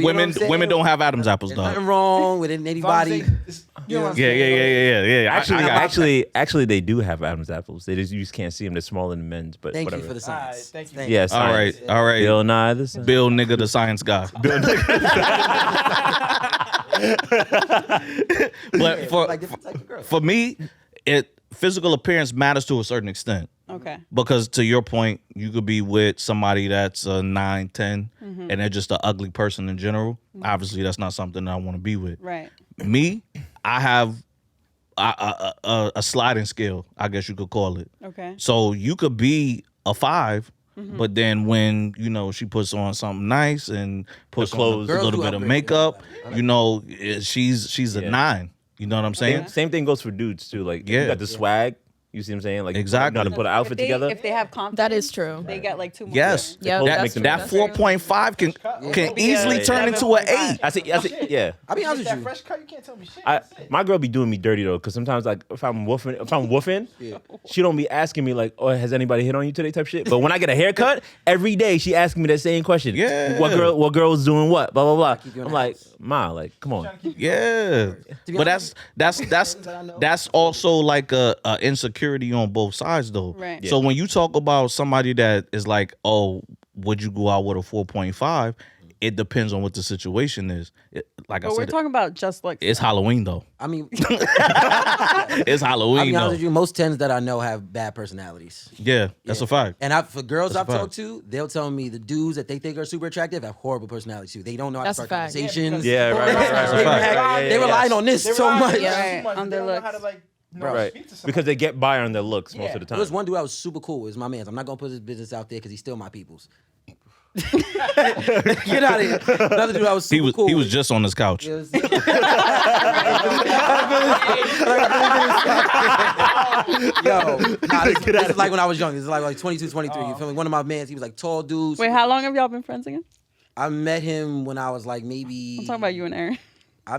women saying? women don't have Adam's apples, There's nothing dog. wrong with anybody. You know what I'm Yeah. saying? Actually, they do have Adam's apples. They you just can't see them. They're smaller than men's, but Thank whatever. you for the All right, science. thank you. Yes. All right. Bill Nye the Science. Bill nigga the science guy. But Like different type of girls. for me, physical appearance matters to a certain extent. Okay. Because to your point, you could be with somebody that's a 9, 10, and they're just an ugly person in general. Obviously, that's not something that I want to be with. Right. Me, I have a sliding scale, I guess you could call it. Okay. So you could be a 5, but then when she puts on something nice and puts clothes. on a Girls little do bit of upgrade. makeup, she's a 9. You know what I'm saying? Same thing goes for dudes too. Like Yeah. you got the swag, You see what I'm saying? Like Exactly. know how to put an outfit together. If they have confidence, That is true. They get like 2 more. Yes. points. Yep, that that's true. that That's true. 4.5 can easily Yeah. turn into an 8. I see. Yeah. I'll be honest with That you. fresh cut, you can't tell me shit. I, That's it. my girl be doing me dirty though, because sometimes like if I'm woofing, she don't be asking me like, "Oh, has anybody hit on you today?" type shit. But when I get a haircut, every day she asking me that same question. Yeah. What girl's doing what? Blah blah keep you blah. in I'm the like, house. Ma, like, come on. Yeah, be but honest, that's also like a insecurity on both sides though. Right. So when you talk about somebody that is like, oh, would you go out with a 4.5? It depends on what the situation is. Like I But we're said, talking about just looks. it's Halloween though. I mean, It's I'll Halloween be though. honest with you. Most tens that I know have bad personalities. Yeah, that's Yeah. a fact. And for girls That's a I've fact. talked to, they'll tell me the dudes that they think are super attractive have horrible personalities too. They don't know how That's to a start fact. conversations. Yeah, right. That's a fact. They relying on this They so rely- much. they Yeah. rely too much. On They their don't know how looks. to, like, Right. speak to somebody. Because they get by on their looks most Yeah. of the There time. was one dude that was super cool. Is my man's. I'm not gonna put his business out there because he's still my people's. Get out of here. Another dude that was super cool. He was just on his couch. It was- Yo, this is like when I was young. This is like 22, 23. You feel me? One of my mans, he was like tall dudes. Wait, how long have y'all been friends again? I met him when I was like maybe. I'm talking about you and Aaron.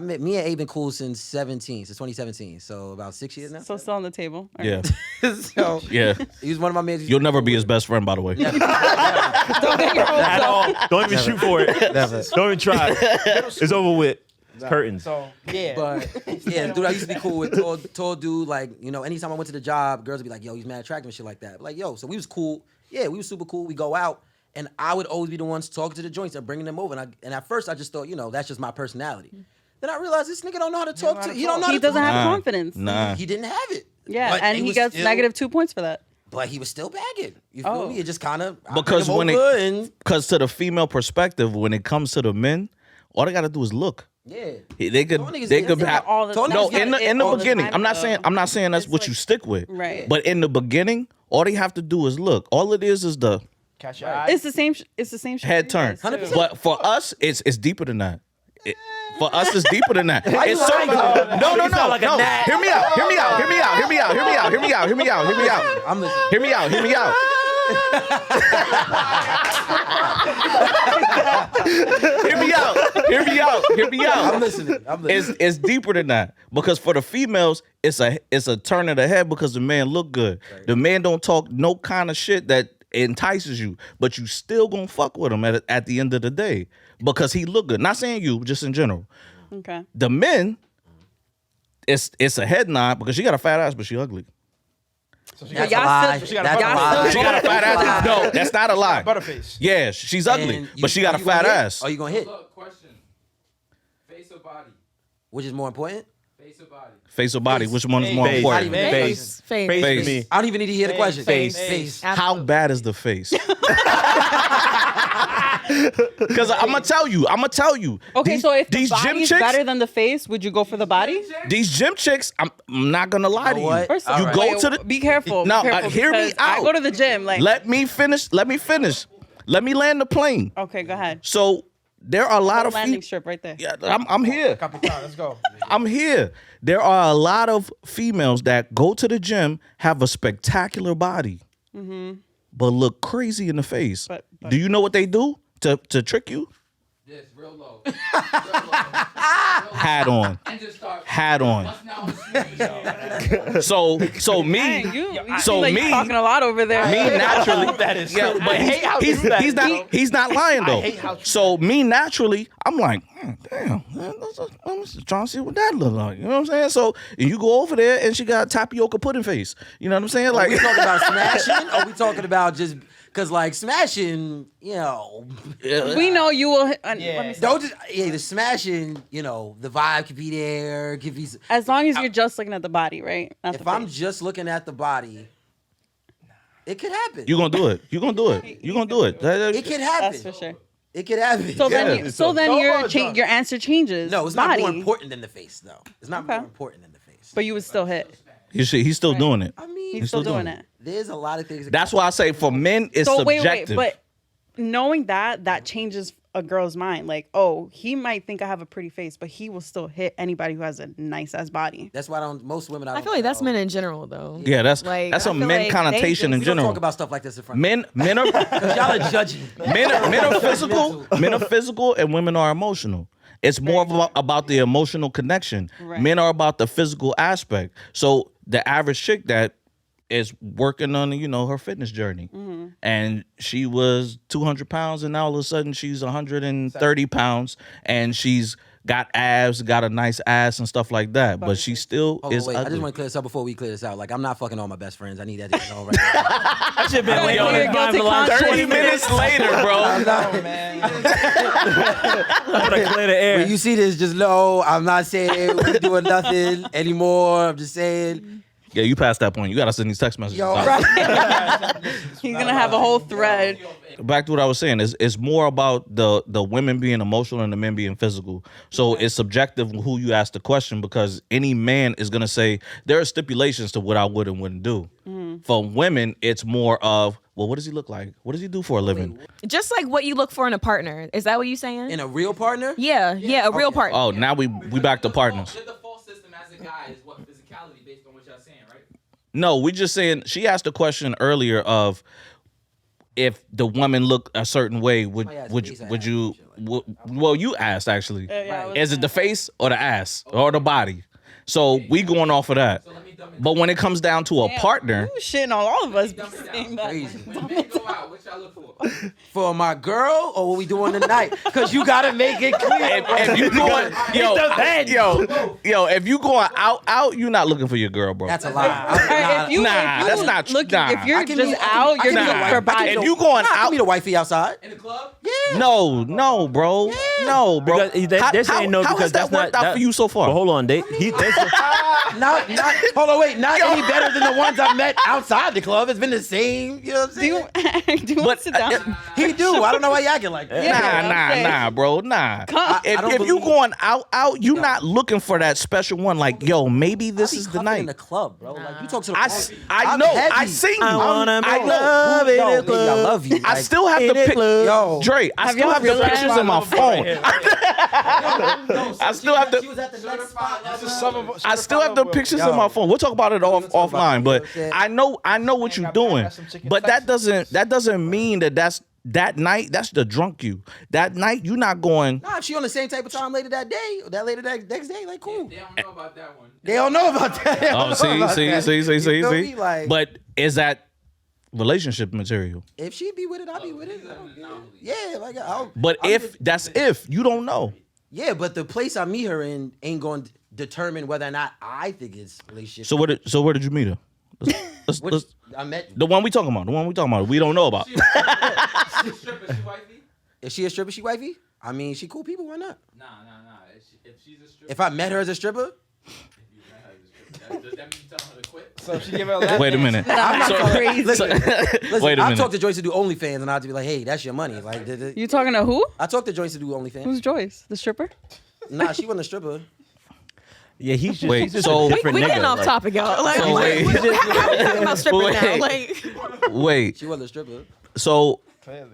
Me and Abe been cool since 2017. So about 6 years now. So still on the table. All Yeah, right. So yeah. he was one of my mans. You'll never be his best friend, by the way. Don't get your hopes At up. all. Don't even shoot for it. Never. Don't even try. It's over with. Curtains. So yeah, But yeah, the dude I used to be cool with, tall dude. Like, you know, anytime I went to the job, girls would be like, "Yo, he's mad attractive" and shit like that. But like, yo, so we was cool. Yeah, we was super cool. We go out, and I would always be the ones talking to the joints and bringing them over. And at first, I just thought, you know, that's just my personality. Then I realized this nigga don't know how to talk to. He don't know. How He to doesn't talk. have Nah. confidence. Nah. He didn't have it. Yeah, But and he was gets still- negative 2 points for that. But he was still bagging. You feel Oh. me? It just kind of Because when and Because to the female perspective, when it comes to the men, all they gotta do is look. yeah. They could Tall niggas- they could that's have all the- Tall no niggas in get the all the beginning. time, I'm not though. saying that's It's what like- you stick with. Right. But in the beginning, all they have to do is look. All it is the catch your eye. It's the same. It's the same. shit head for you turn. guys, too. 100%. But for us, it's deeper than that. For us, it's deeper than that. you It's so lying? no. like a gnat. Hear me out. Hear me out. Hear me out. Hear me out. Hear me out. Hear me out. Hear me out. Hear me out. I'm listening. Hear me out. Hear me out. Hear me out. Hear me out. Hear me out. I'm listening. I'm listening. It's deeper than that because for the females, it's a turn of the head because the man look good. The man don't talk no kind of shit that entices you, but you still gonna fuck with him at the end of the day because he look good. Not saying you, just in general. Okay. The men, it's a head nod because she got a fat ass, but she ugly. That's y'all a lie. still- She got a That's a y'all lie. She got a fat ass. No, that's not a lie. Butterface. Yeah, she's ugly, And but she got a you fat gonna hit? ass. Are you gonna hit? Look, question. Face or body? Which is more important? Face or body? Face or body? Which one is more Face. important? Face. Face. Face. Face Face. to me. I don't even need to hear the question. Face. Face. How Absolutely. bad is the face? Because I'm gonna tell you. Okay, These- so if the these gym body's chicks, better than the face, would you go for the body? these gym chicks, I'm not gonna lie to know you. what? First All of right. You go wait, to the. Be careful. No, be careful hear me because I out. go to the gym. Like, Let me finish. Let me land the plane. okay, go ahead. So there are a lot of Landing strip right there. Yeah, I'm here. Capitan, let's go. I'm here. There are a lot of females that go to the gym, have a spectacular body, but look crazy in the face. But- Do you know what they do to trick you? This, real low. Hat on. And just start. Hat on. Now it's So me, Dang, you so seem like me, you're talking a lot over there. me naturally. That is Yeah, true. but he's not lying though. So me naturally, I'm like, damn, man, I'm just trying to see what that look like. You know what I'm saying? So you go over there and she got tapioca pudding face. You know what I'm saying? Are Like, we talking about smashing? Or are we talking about just because like smashing? You know, We know you will. Let Yeah. me see. don't just the smashing. You know, the vibe could be there. Could be. As long as you're just looking at the body, right? Not If the I'm face. just looking at the body, it could happen. you gonna do it. You gonna do it. You gonna do it. It could happen. That's for sure. It could happen. So Yeah. then, So your far, John. your answer changes. no, it's body, not more important than the face, though. It's not Okay. more important than the face. but you would still hit. He's still doing it. I mean, He's still still doing doing it. there's a lot of things. That's why I say for men it's So subjective. wait, but knowing that changes a girl's mind. Like, oh, he might think I have a pretty face, but he will still hit anybody who has a nice ass body. That's why most women. I feel like that's men in general, though. Yeah, that's Like, a I feel men like connotation they in We don't general. talk about stuff like this in front. Men are Y'all are judging. men are physical. Men are physical, and women are emotional. It's more about the emotional connection. Right. Men are about the physical aspect. So the average chick that is working on, her fitness journey, and she was 200 pounds, and now all of a sudden she's 130 pounds, and she's got abs, got a nice ass and stuff like that. But she still Hold on, is wait. I ugly. just want to clear this up before we clear this out. Like, I'm not fucking all my best friends. I need that to be known right now. I should have been waiting on Clear this mind for the guilty last conscience. 20 minutes later, bro. Oh, man. I'm gonna clear the air. When you see this, just know I'm not saying we're doing nothing anymore. I'm just saying, Yeah, you passed that point. You gotta send these text messages. yo, out. He's gonna have a whole thread. Back to what I was saying, it's more about the women being emotional and the men being physical. So it's subjective who you ask the question, because any man is gonna say there are stipulations to what I would and wouldn't do. For women, it's more of, well, what does he look like? What does he do for a living? Just like what you look for in a partner. Is that what you're saying? in a real partner. Yeah, a real partner. Oh, now we back to partners. The default system as a guy is what physicality based on what y'all saying, right? No, we just saying she asked a question earlier of if the woman looked a certain way, would you well, you asked actually. Yeah, I was Is it the face or the ass or the body? So we going off of that. But when it comes down to a partner, You shitting on all of us. Saying that. Crazy. When men go out, what y'all look for? For my girl, or what we doing tonight? Because you gotta make it clear. if you going, if you going out, you're not looking for your girl, bro. That's a lie. Alright, if you, Nah, if you that's not true. look, Nah. if you're I can just meet- out, I you're can meet looking a for wife- I can body. If you going I can out, meet a wifey outside. In the club? no, bro, no, bro. Because they're saying no how because has that that's not worked out for you so far? But hold on, they Not hold on, wait, not any better than the ones I've met outside the club. It's been the same, you know what I'm Do you, saying? do you want to sit down? He do. I don't know why you acting like that. Yeah. Nah, bro, nah. Come- I don't If you believe- going out, you not looking for that special one. Like, yo, maybe this is the Cuffing night. in the club, bro. Like, you talk to the I I'm know. heavy. I seen you. I wanna I make know. love in Yo, the baby, I club. love you. I Like, still have the in it, pic. club. Yo, Dre, I Have still y'all have the realized- pictures in my phone. I still have She was the. at the next spot. I still have the pictures in my phone. We'll talk about it offline. But I know what you're doing. But that doesn't mean that night. That's the drunk you. That night you not going. Nah, if she on the same type of time later that day, or that later that next day, like cool. They don't know about that one. They don't know about that. They don't Oh, know see. about that. You feel me? See. Like, But is that relationship material? if she be with it, I'll be with it. I don't care. Yeah, like I'll. But I'll if that's if you don't know. Yeah, but the place I meet her in ain't going to determine whether or not I think it's relationship. So where did you meet her? Let's- Which let's- I met. the one we talking about. The one we talking about. We don't know about. She a stripper, she wifey? Is she a stripper? She wifey? I mean, she cool people. Why not? Nah. If she's a stripper, If I met her as a stripper, does that mean you tell her to quit? So if she give her a lap Wait a dance, minute. I'm not So- crazy. listen. Wait a I've minute. talked to Joyce to do OnlyFans, and I'll be like, hey, that's your money. Like, You talking to who? I talked to Joyce to do OnlyFans. Who's Joyce? The stripper? Nah, she wasn't a stripper. Yeah, he's just, Wait, he's just so- a different we nigga. getting off like- topic, y'all. Like, So wait. how are we talking about strippers now? Wait. Like, Wait. She wasn't a stripper. So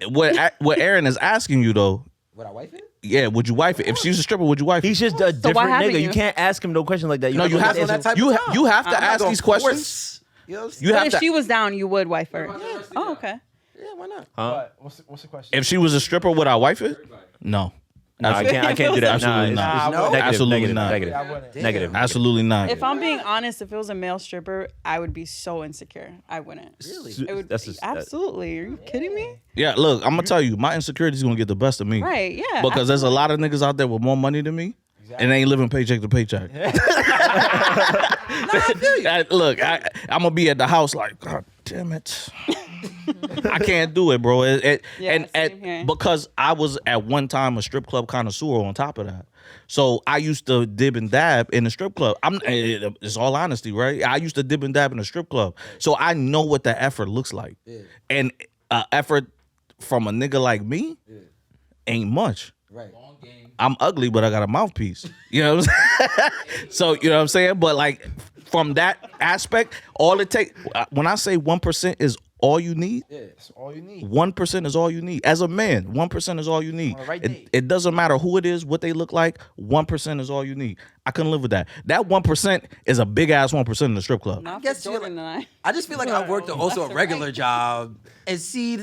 what Aaron is asking you though? Would I wife it? Yeah, would you wife it? If she was a stripper, would you wife it? He's just a different haven't nigga. you? You can't ask him no question like that. No, you have on that to. type You of you have to I'm not ask gonna these questions. force- You know what I'm saying? You But have if to. she was down, you would wife her. Yeah. Oh, okay. Yeah, why not? what? What's the question? If she was a stripper, would I wife it? No. No, I can't do that. Absolutely Nah, not. it's No? negative, Absolutely negative, not. Negative. Yeah, I wouldn't. Negative. Absolutely not. If I'm being honest, if it was a male stripper, I would be so insecure. I wouldn't. Really? It would, That's just- absolutely. Are you kidding me? Yeah, look, I'm gonna tell you, my insecurity is gonna get the best of me. Right, yeah. Because there's a lot of niggas out there with more money than me, and they ain't living paycheck to paycheck. I feel you. Look, I'm gonna be at the house like, God damn it. I can't do it, bro. Yeah, same here. Because I was at one time a strip club connoisseur on top of that. So I used to dib and dab in the strip club. It's all honesty, right? I used to dib and dab in the strip club. So I know what the effort looks like. Yeah. And effort from a nigga like me ain't much. Right. Long game. I'm ugly, but I got a mouthpiece. You know what I'm saying? So, you know what I'm saying? But like from that aspect, all it takes, when I say 1% is all you need? Yeah, that's all you need. 1% is all you need. As a man, 1% is all you need. On the right It, day. it doesn't matter who it is, what they look like. 1% is all you need. I couldn't live with that. That 1% is a big ass 1% in the strip club. Not guess for you're Jordan and I. I just feel like I worked also a regular job and see,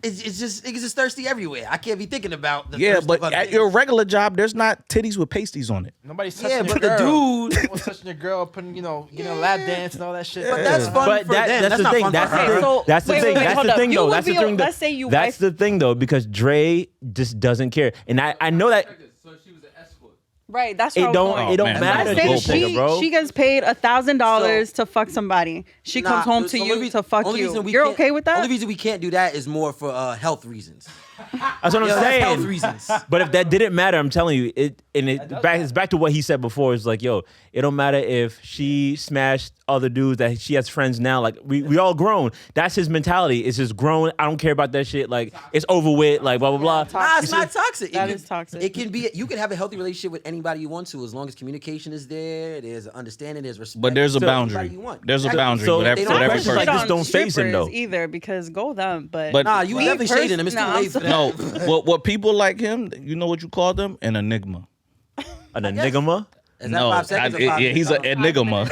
it's just thirsty everywhere. I can't be thinking about the Yeah, thirst but of other at things. your regular job, there's not titties with pasties on it. Nobody's touching Yeah, your but the girl. dude. No one's touching your girl, putting getting a lap dance and all that shit. But that's fun But for them. that's the not thing. fun That's for the her. thing. So, That's the wait, thing. wait, That's hold the up. thing, You though. would That's the be- thing. let's say you That's wife- the thing, though, because Dre just doesn't care, and I know that So she was an escort. Right, that's it what I was don't going. it don't man, matter, that's Let's say gold nigga, bro. she gets paid $1,000 to fuck somebody. She comes home to you to fuck you. You're okay with that? Only reason we can't do that is more for health reasons. That's what I'm Yeah, that's health saying. reasons. But if that didn't matter, I'm telling you, it's back to what he said before. It's like, yo, it don't matter if she smashed other dudes that she has friends now. Like we all grown. That's his mentality. It's just grown. I don't care about that shit. Like it's over with. Like blah blah blah. Nah, You it's see- not toxic. That is toxic. It can be. You can have a healthy relationship with anybody you want to, as long as communication is there. There's understanding. There's respect. But there's a So anybody boundary. you want. There's a Exactly. boundary So with they every, don't with every practice person. like this, don't face him, though. either because go them. But But- Nah, you Me definitely shading them. It's too Nah, I'm late for that. No, what people like him, you know what you call them? An enigma. An enigma. Is that No, 5 seconds? or 5 yeah, he's an minutes? enigma.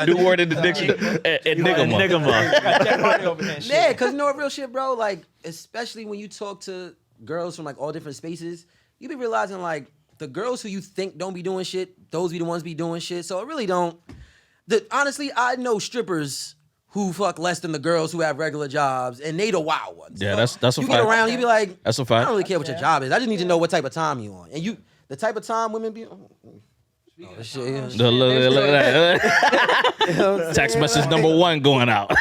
New word in the dictionary. Enigma. Enigma. Yeah, because you know what, real shit, bro. Like, especially when you talk to girls from like all different spaces, you be realizing like the girls who you think don't be doing shit, those be the ones be doing shit. So it really don't. Honestly, I know strippers who fuck less than the girls who have regular jobs, and they the wild ones. Yeah, So that's a you fact. get around, you be like, That's a I fact. don't really care what your job is. I just need to know what type of time you on, and the type of time women be. Oh, shit, yeah. Look at that. Text message number 1 going out. So,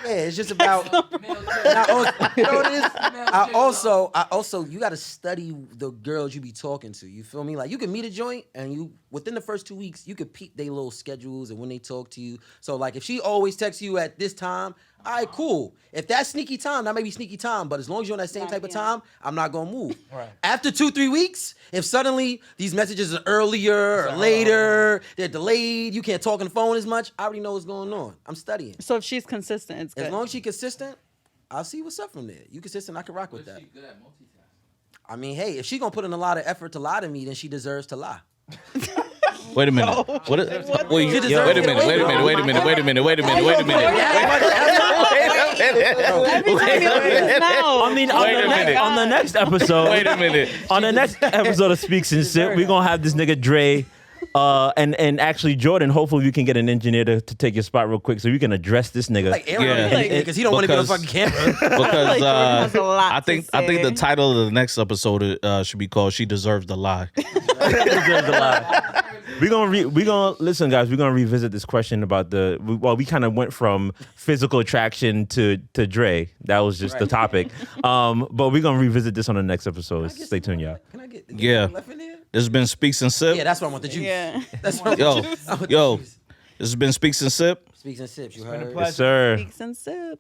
yeah, it's just about. I also, you got to study the girls you be talking to. You feel me? Like you can meet a joint, and you within the first 2 weeks, you could peep their little schedules and when they talk to you. So like, if she always texts you at this time, all right, cool. If that's sneaky time, that may be sneaky time. But as long as you're on that same type of time, I'm not gonna move. Right. After 2-3 weeks, if suddenly these messages are earlier or later, they're delayed, you can't talk on the phone as much, I already know what's going on. I'm studying. so if she's consistent, it's good. As long as she's consistent, I'll see what's up from there. You consistent, I can rock with that. Good at multitasking. I mean, hey, if she gonna put in a lot of effort to lie to me, then she deserves to lie. Wait a minute. What is, wait, You deserve wait a to minute. wait. Wait a minute. Wait a minute. Wait a minute. Wait a minute. Wait a minute. Every time you look at this now. I mean, Wait a minute. on the next episode, Wait a minute. on the next episode of Speaks and Sip, we're gonna have this nigga Dre, and actually Jordan. Hopefully, we can get an engineer to take your spot real quick so we can address this nigga. Like Aaron, Yeah. because he don't want to be on Because- fucking camera. Because Jordan has a lot I to think the say. title of the next episode should be called "She Deserves the Lie." We're gonna listen, guys. We're gonna revisit this question about we kind of went from physical attraction to Dre. That was just the topic. But we're gonna revisit this on the next episode. Stay tuned, y'all. Can I get Yeah. left in there? This has been Speaks and Sip. Yeah, that's what I want the juice. Yeah. That's what I Yo, want the juice. I want the yo, juice. this has been Speaks and Sip. Speaks and sips, you been a heard? pleasure. Yes, sir. Speaks and Sip.